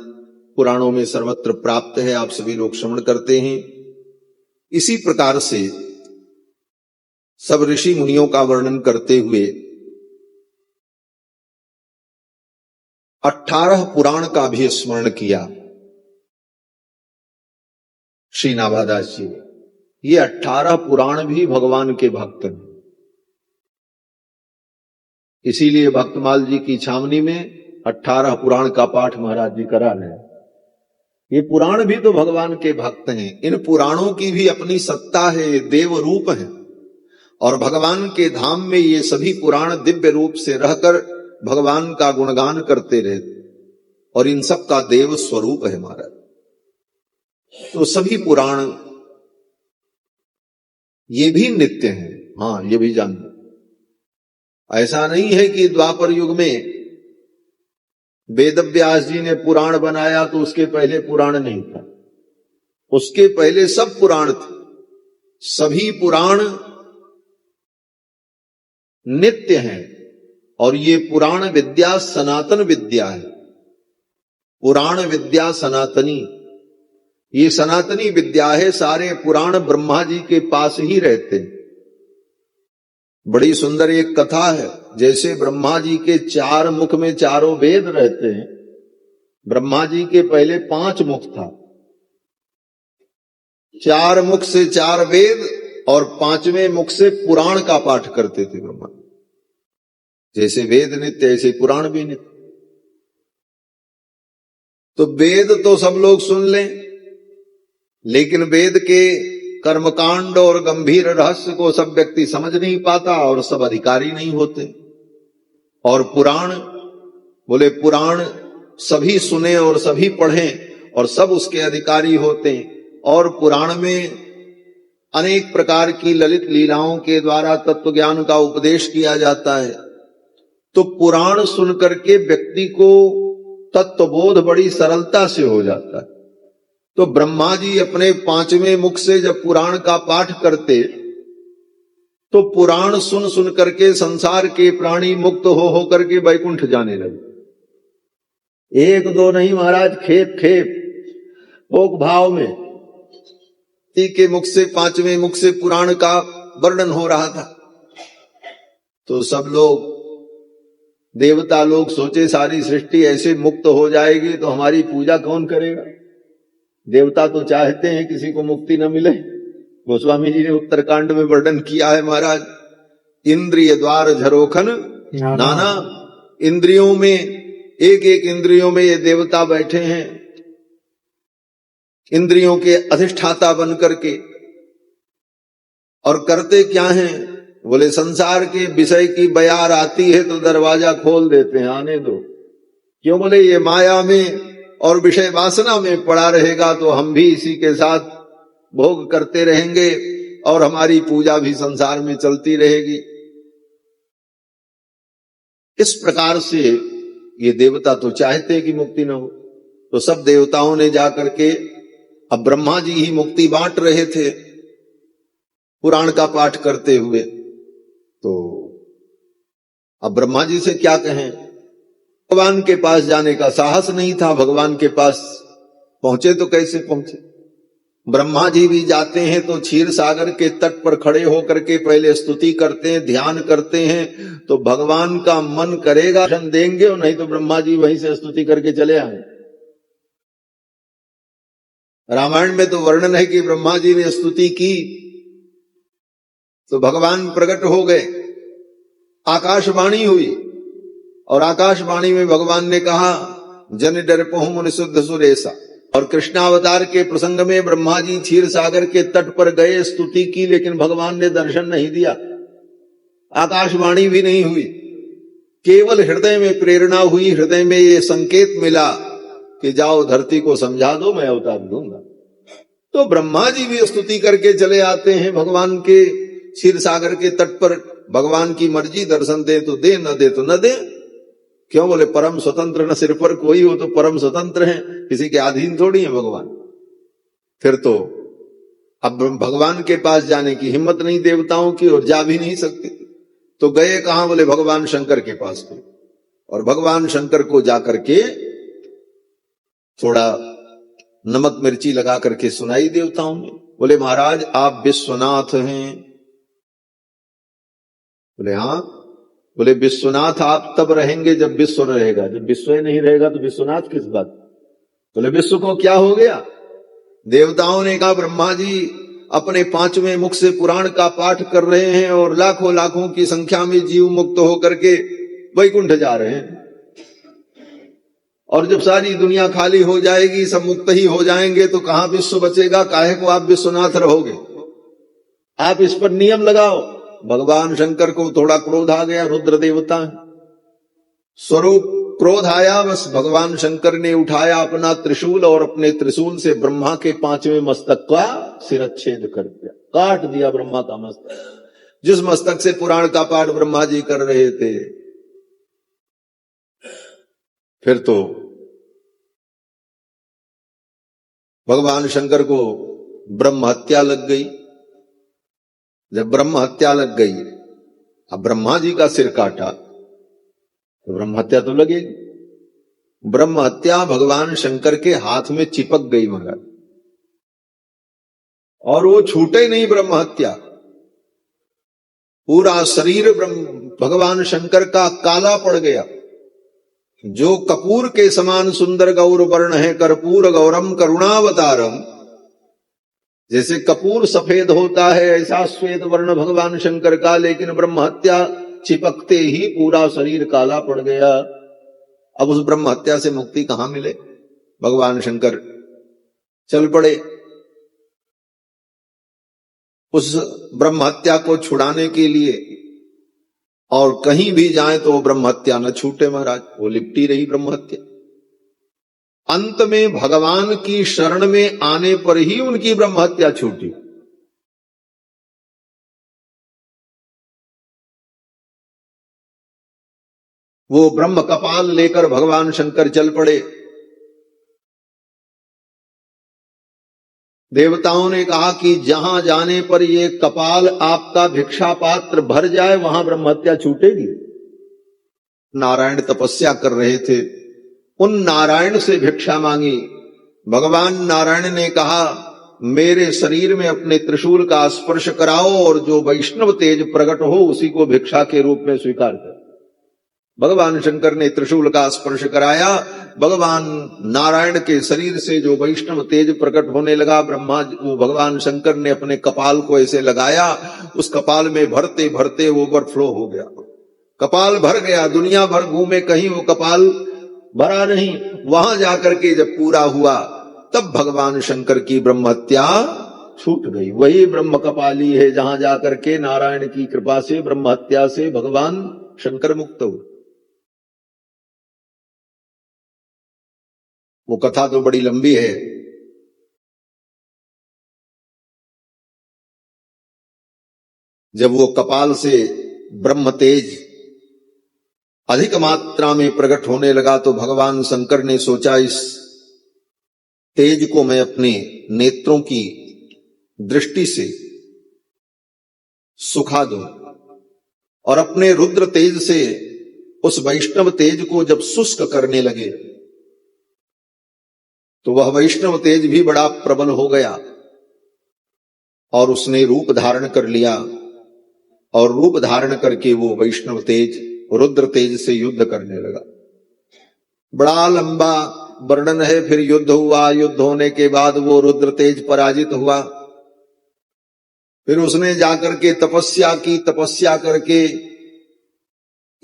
पुराणों में सर्वत्र प्राप्त है, आप सभी लोग श्रवण करते हैं। इसी प्रकार से सब ऋषि मुनियों का वर्णन करते हुए 18 पुराण का भी स्मरण किया श्री नाभादास जी ने। ये 18 पुराण भी भगवान के भक्त हैं। इसीलिए भक्तमाल जी की छावनी में 18 पुराण का पाठ महाराज जी करा रहे हैं। ये पुराण भी तो भगवान के भक्त हैं। इन पुराणों की भी अपनी सत्ता है, देव रूप है। और भगवान के धाम में ये सभी पुराण दिव्य रूप से रहकर भगवान का गुणगान करते रहते, और इन सब का देव स्वरूप है महाराज। तो सभी पुराण ये भी नित्य हैं। हाँ, ये भी जान, ऐसा नहीं है कि द्वापर युग में वेदव्यास जी ने पुराण बनाया तो उसके पहले पुराण नहीं था। उसके पहले सब पुराण थे। सभी पुराण नित्य हैं। और ये पुराण विद्या सनातन विद्या है। पुराण विद्या सनातनी, ये सनातनी विद्या है। सारे पुराण ब्रह्मा जी के पास ही रहते हैं। बड़ी सुंदर एक कथा है, जैसे ब्रह्मा जी के 4 मुख में चारों वेद रहते हैं। ब्रह्मा जी के पहले 5 मुख था। 4 मुख से 4 वेद और 5वें मुख से पुराण का पाठ करते थे ब्रह्मा। जैसे वेद नित्य, ऐसे पुराण भी नित्य। तो वेद तो सब लोग सुन लें, लेकिन वेद के कर्मकांड और गंभीर रहस्य को सब व्यक्ति समझ नहीं पाता और सब अधिकारी नहीं होते। और पुराण, बोले पुराण सभी सुने और सभी पढ़ें और सब उसके अधिकारी होते हैं। और पुराण में अनेक प्रकार की ललित लीलाओं के द्वारा तत्व ज्ञान का उपदेश किया जाता है। तो पुराण सुन करके व्यक्ति को तत्वबोध बड़ी सरलता से हो जाता है। तो ब्रह्मा जी अपने 5वें मुख से जब पुराण का पाठ करते तो पुराण सुन सुन करके संसार के प्राणी मुक्त हो करके वैकुंठ जाने लगे। 1-2 नहीं महाराज, खेप खेप भोग भाव में के मुख से 5वें मुख से पुराण का वर्णन हो रहा था। तो सब लोग, देवता लोग सोचे सारी सृष्टि ऐसे मुक्त हो जाएगी तो हमारी पूजा कौन करेगा। देवता तो चाहते हैं किसी को मुक्ति न मिले। गोस्वामी जी ने उत्तरकांड में वर्णन किया है महाराज, इंद्रिय द्वार झरोखन नाना। इंद्रियों में, एक एक इंद्रियों में ये देवता बैठे हैं, इंद्रियों के अधिष्ठाता बन करके। और करते क्या हैं, बोले संसार के विषय की बयार आती है तो दरवाजा खोल देते हैं, आने दो। क्यों, बोले ये माया में और विषय वासना में पड़ा रहेगा तो हम भी इसी के साथ भोग करते रहेंगे और हमारी पूजा भी संसार में चलती रहेगी। इस प्रकार से ये देवता तो चाहते कि मुक्ति न हो। तो सब देवताओं ने जाकर के, अब ब्रह्मा जी ही मुक्ति बांट रहे थे, पुराण का पाठ करते हुए। तो अब ब्रह्मा जी से क्या कहें, भगवान के पास जाने का साहस नहीं था। भगवान के पास पहुंचे तो कैसे पहुंचे। ब्रह्मा जी भी जाते हैं तो क्षीर सागर के तट पर खड़े होकर के पहले स्तुति करते हैं, ध्यान करते हैं, तो भगवान का मन करेगा दर्शन देंगे, और नहीं तो ब्रह्मा जी वहीं से स्तुति करके चले आए। रामायण में तो वर्णन है कि ब्रह्मा जी ने स्तुति की तो भगवान प्रकट हो गए, आकाशवाणी हुई, और आकाशवाणी में भगवान ने कहा जन डर पहुं मुनि शुद्ध सुरेशा। और कृष्णावतार के प्रसंग में ब्रह्मा जी क्षीर सागर के तट पर गए, स्तुति की, लेकिन भगवान ने दर्शन नहीं दिया, आकाशवाणी भी नहीं हुई। केवल हृदय में प्रेरणा हुई, हृदय में ये संकेत मिला कि जाओ धरती को समझा दो, मैं अवतार दूंगा। तो ब्रह्मा जी भी स्तुति करके चले आते हैं भगवान के क्षीर सागर के तट पर। भगवान की मर्जी, दर्शन दे तो दे, न दे तो न दे। क्यों बोले परम स्वतंत्र, न सिर पर कोई हो तो परम स्वतंत्र है, किसी के अधीन थोड़ी है भगवान। फिर तो अब भगवान के पास जाने की हिम्मत नहीं देवताओं की, और जा भी नहीं सकते। तो गए कहां, बोले भगवान शंकर के पास गए, और भगवान शंकर को जाकर के थोड़ा नमक मिर्ची लगा करके सुनाई देवताओं ने। बोले महाराज आप विश्वनाथ हैं। बोले हाँ। बोले विश्वनाथ आप तब रहेंगे जब विश्व रहेगा, जब विश्व ही नहीं रहेगा तो विश्वनाथ किस बात। बोले विश्व को क्या हो गया। देवताओं ने कहा ब्रह्मा जी अपने 5वें मुख से पुराण का पाठ कर रहे हैं, और लाखों लाखों की संख्या में जीव मुक्त होकर के वैकुंठ जा रहे हैं, और जब सारी दुनिया खाली हो जाएगी, सब मुक्त ही हो जाएंगे, तो कहां विश्व बचेगा। काहे को आप विश्वनाथ रहोगे, आप इस पर नियम लगाओ। भगवान शंकर को थोड़ा क्रोध आ गया, रुद्र देवता स्वरूप क्रोध आया। बस भगवान शंकर ने उठाया अपना त्रिशूल, और अपने त्रिशूल से ब्रह्मा के 5वें मस्तक का सिरच्छेद कर दिया, काट दिया ब्रह्मा का मस्तक। जिस मस्तक से पुराण का पाठ ब्रह्मा जी कर रहे थे। फिर तो भगवान शंकर को ब्रह्म हत्या लग गई। जब ब्रह्म हत्या लग गई, अब ब्रह्मा जी का सिर काटा तो ब्रह्म हत्या तो लगेगी। ब्रह्म हत्या भगवान शंकर के हाथ में चिपक गई महाराज, और वो छूटे नहीं ब्रह्म हत्या। पूरा शरीर भगवान शंकर का काला पड़ गया। जो कपूर के समान सुंदर गौर वर्ण है, कर्पूर गौरम करुणावतारम, जैसे कपूर सफेद होता है ऐसा श्वेत वर्ण भगवान शंकर का, लेकिन ब्रह्म हत्या चिपकते ही पूरा शरीर काला पड़ गया। अब उस ब्रह्म हत्या से मुक्ति कहां मिले। भगवान शंकर चल पड़े उस ब्रह्म हत्या को छुड़ाने के लिए, और कहीं भी जाए तो वो ब्रह्म हत्या न छूटे महाराज, वो लिपटी रही ब्रह्म हत्या। अंत में भगवान की शरण में आने पर ही उनकी ब्रह्म हत्या छूटी। वो ब्रह्म कपाल लेकर भगवान शंकर चल पड़े। देवताओं ने कहा कि जहां जाने पर ये कपाल आपका भिक्षा पात्र भर जाए वहां ब्रह्म हत्या छूटेगी। नारायण तपस्या कर रहे थे, उन नारायण से भिक्षा मांगी। भगवान नारायण ने कहा मेरे शरीर में अपने त्रिशूल का स्पर्श कराओ, और जो वैष्णव तेज प्रकट हो उसी को भिक्षा के रूप में स्वीकार कर। भगवान शंकर ने त्रिशूल का स्पर्श कराया। भगवान नारायण के शरीर से जो वैष्णव तेज प्रकट होने लगा, वो भगवान शंकर ने अपने कपाल को ऐसे लगाया, उस कपाल में भरते भरते ओवरफ्लो हो गया, कपाल भर गया। दुनिया भर घूमे, कहीं वो कपाल भरा नहीं। वहां जाकर के जब पूरा हुआ तब भगवान शंकर की ब्रह्म हत्या छूट गई। वही ब्रह्म कपाली है जहां जाकर के नारायण की कृपा से ब्रह्म हत्या से भगवान शंकर मुक्त हुए। वो कथा तो बड़ी लंबी है, जब वो कपाल से ब्रह्म तेज अधिक मात्रा में प्रकट होने लगा तो भगवान शंकर ने सोचा इस तेज को मैं अपने नेत्रों की दृष्टि से सुखा दो। और अपने रुद्र तेज से उस वैष्णव तेज को जब शुष्क करने लगे तो वह वैष्णव तेज भी बड़ा प्रबल हो गया और उसने रूप धारण कर लिया। और रूप धारण करके वो वैष्णव तेज रुद्र तेज से युद्ध करने लगा। बड़ा लंबा वर्णन है। फिर युद्ध हुआ। युद्ध होने के बाद वो रुद्र तेज पराजित हुआ। फिर उसने जाकर के तपस्या की। तपस्या करके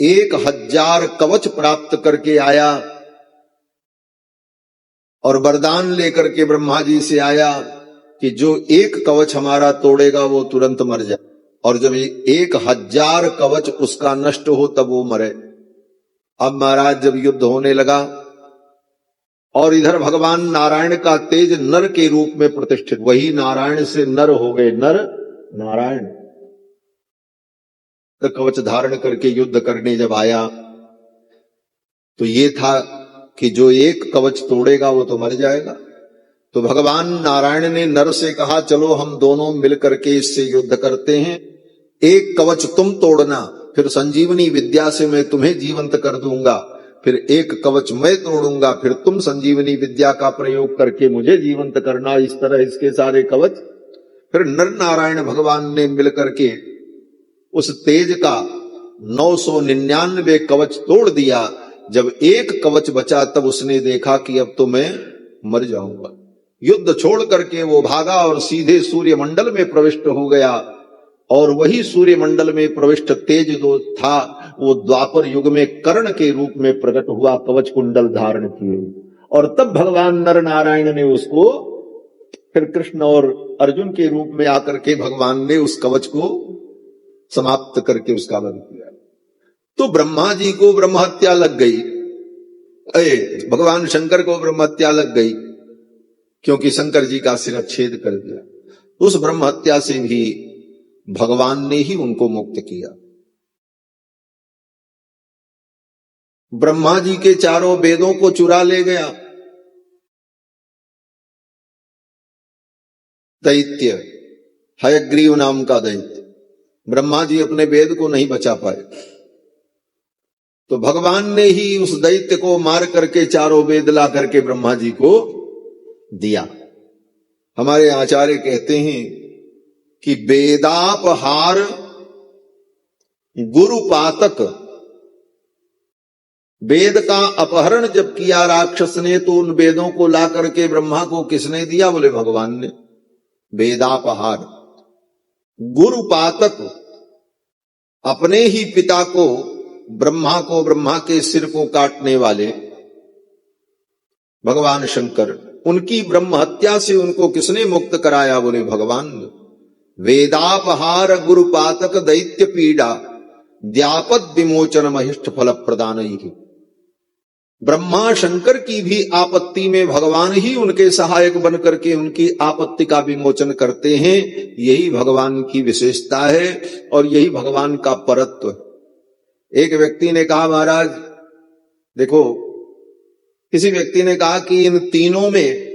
1000 कवच प्राप्त करके आया और वरदान लेकर के ब्रह्मा जी से आया कि जो एक कवच हमारा तोड़ेगा वो तुरंत मर जाए। और जब 1000 कवच उसका नष्ट हो तब वो मरे। अब महाराज जब युद्ध होने लगा और इधर भगवान नारायण का तेज नर के रूप में प्रतिष्ठित, वही नारायण से नर हो गए, नर नारायण। तो कवच धारण करके युद्ध करने जब आया तो ये था कि जो एक कवच तोड़ेगा वो तो मर जाएगा। तो भगवान नारायण ने नर से कहा चलो हम दोनों मिलकर के इससे युद्ध करते हैं। एक कवच तुम तोड़ना, फिर संजीवनी विद्या से मैं तुम्हें जीवंत कर दूंगा। फिर एक कवच मैं तोड़ूंगा, फिर तुम संजीवनी विद्या का प्रयोग करके मुझे जीवंत करना। इस तरह इसके सारे कवच। फिर नर नारायण भगवान ने मिलकर के उस तेज का 999 कवच तोड़ दिया। जब एक कवच बचा तब उसने देखा कि अब तो मैं मर जाऊंगा। युद्ध छोड़ करके वो भागा और सीधे सूर्य मंडल में प्रविष्ट हो गया। और वही सूर्य मंडल में प्रविष्ट तेज जो था वो द्वापर युग में कर्ण के रूप में प्रकट हुआ, कवच कुंडल धारण किए। और तब भगवान नर नारायण ने उसको फिर कृष्ण और अर्जुन के रूप में आकर के भगवान ने उस कवच को समाप्त करके उसका वध किया। तो ब्रह्मा जी को ब्रह्म हत्या लग गई। भगवान शंकर को ब्रह्म हत्या लग गई क्योंकि शंकर जी का शिरच्छेद कर दिया। उस ब्रह्म हत्या से भी भगवान ने ही उनको मुक्त किया। ब्रह्मा जी के चारों वेदों को चुरा ले गया दैत्य, हयग्रीव नाम का दैत्य। ब्रह्मा जी अपने वेद को नहीं बचा पाए तो भगवान ने ही उस दैत्य को मार करके चारों वेद ला करके ब्रह्मा जी को दिया। हमारे आचार्य कहते हैं कि वेदापहार गुरुपातक, वेद का अपहरण जब किया राक्षस ने तो उन वेदों को ला करके ब्रह्मा को किसने दिया? बोले भगवान ने। वेदापहार गुरुपातक, अपने ही पिता को ब्रह्मा के सिर को काटने वाले भगवान शंकर, उनकी ब्रह्म हत्या से उनको किसने मुक्त कराया? बोले भगवान। वेदापहार गुरुपातक दैत्य पीड़ा द्यापद विमोचन महिष्ठ फल प्रदान ही। ब्रह्मा शंकर की भी आपत्ति में भगवान ही उनके सहायक बन करके उनकी आपत्ति का विमोचन करते हैं। यही भगवान की विशेषता है और यही भगवान का परत्व है। एक व्यक्ति ने कहा महाराज देखो, किसी व्यक्ति ने कहा कि इन तीनों में,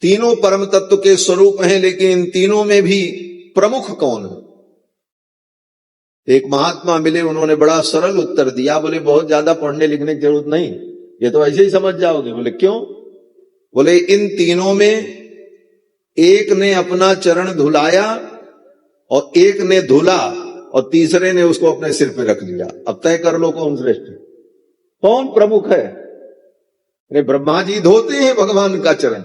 तीनों परम तत्व के स्वरूप हैं लेकिन इन तीनों में भी प्रमुख कौन है? एक महात्मा मिले, उन्होंने बड़ा सरल उत्तर दिया। बोले बहुत ज्यादा पढ़ने लिखने की जरूरत नहीं, ये तो ऐसे ही समझ जाओगे। बोले क्यों? बोले इन तीनों में एक ने अपना चरण धुलाया और एक ने धुला और तीसरे ने उसको अपने सिर पे रख लिया। अब तय कर लो कौन श्रेष्ठ है, कौन प्रमुख है? अरे ब्रह्मा जी धोते हैं भगवान का चरण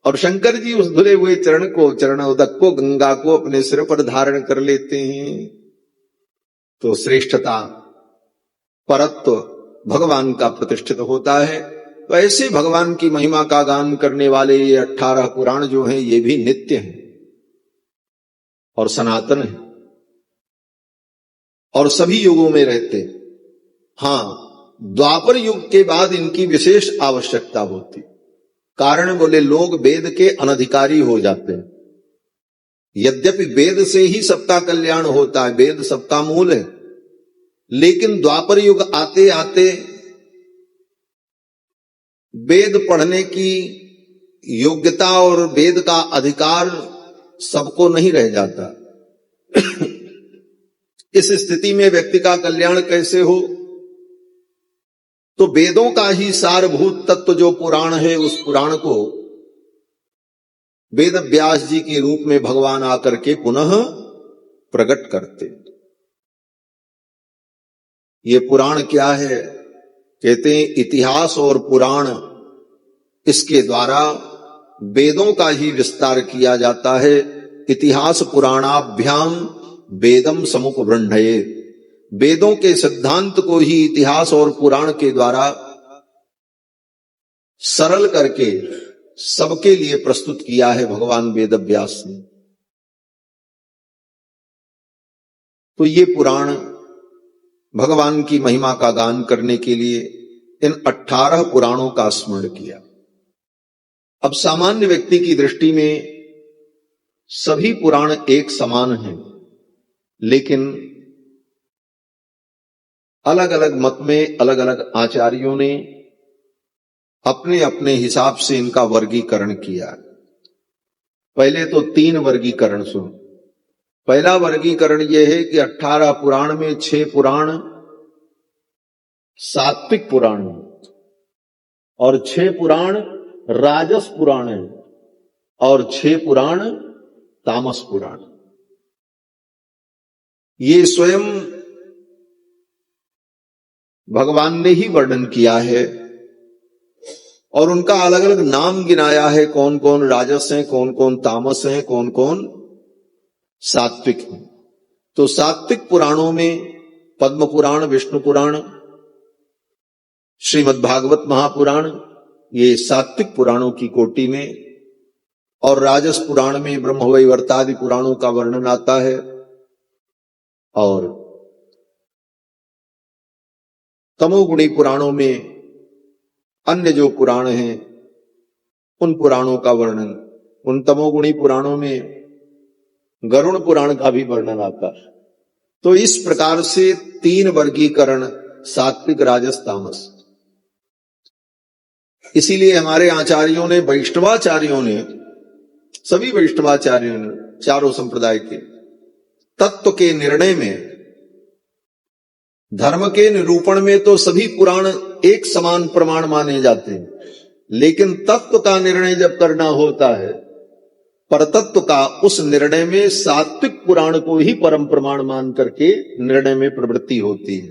और शंकर जी उस धुले हुए चरण को, चरणोदक को, गंगा को अपने सिर पर धारण कर लेते हैं। तो श्रेष्ठता, परत्व भगवान का प्रतिष्ठित होता है। तो ऐसे भगवान की महिमा का गान करने वाले ये 18 पुराण जो हैं ये भी नित्य हैं और सनातन हैं और सभी युगों में रहते। हां, द्वापर युग के बाद इनकी विशेष आवश्यकता होती। कारण बोले लोग वेद के अनधिकारी हो जाते हैं। यद्यपि वेद से ही सबका कल्याण होता है, वेद सबका मूल है, लेकिन द्वापर युग आते आते वेद पढ़ने की योग्यता और वेद का अधिकार सबको नहीं रह जाता। इस स्थिति में व्यक्ति का कल्याण कैसे हो? तो वेदों का ही सारभूत तत्व जो पुराण है, उस पुराण को वेद व्यास जी के रूप में भगवान आकर के पुनः प्रकट करते। ये पुराण क्या है? कहते हैं इतिहास और पुराण, इसके द्वारा वेदों का ही विस्तार किया जाता है। इतिहास पुराणाभ्याम वेदम समुपबृंहये, वेदों के सिद्धांत को ही इतिहास और पुराण के द्वारा सरल करके सबके लिए प्रस्तुत किया है भगवान वेद व्यास ने। तो ये पुराण भगवान की महिमा का गान करने के लिए इन 18 पुराणों का स्मरण किया। अब सामान्य व्यक्ति की दृष्टि में सभी पुराण एक समान हैं, लेकिन अलग अलग मत में अलग अलग आचार्यों ने अपने अपने हिसाब से इनका वर्गीकरण किया। पहले तो 3 वर्गीकरण सुनो। पहला वर्गीकरण यह है कि 18 पुराण में 6 पुराण सात्विक पुराण हैं और 6 पुराण राजस पुराण हैं और 6 पुराण तामस पुराण। ये स्वयं भगवान ने ही वर्णन किया है और उनका अलग अलग नाम गिनाया है, कौन कौन राजस हैं, कौन कौन तामस हैं, कौन कौन सात्विक हैं। तो सात्विक पुराणों में पद्म पुराण, विष्णु पुराण, श्रीमद् भागवत महापुराण, ये सात्विक पुराणों की कोटि में, और राजस पुराण में ब्रह्मवैवर्तादि पुराणों का वर्णन आता है। और तमोगुणी पुराणों में अन्य जो पुराण हैं उन पुराणों का वर्णन, उन तमोगुणी पुराणों में गरुड़ पुराण का भी वर्णन आता है। तो इस प्रकार से 3 वर्गीकरण, सात्विक, राजस, तामस। इसीलिए हमारे आचार्यों ने, वैष्णवाचार्यों ने, सभी वैष्णवाचार्यों ने, चारों संप्रदाय के तत्व के निर्णय में, धर्म के निरूपण में तो सभी पुराण एक समान प्रमाण माने जाते हैं, लेकिन तत्व का निर्णय जब करना होता है, परतत्व का, उस निर्णय में सात्विक पुराण को ही परम प्रमाण मान करके निर्णय में प्रवृत्ति होती है।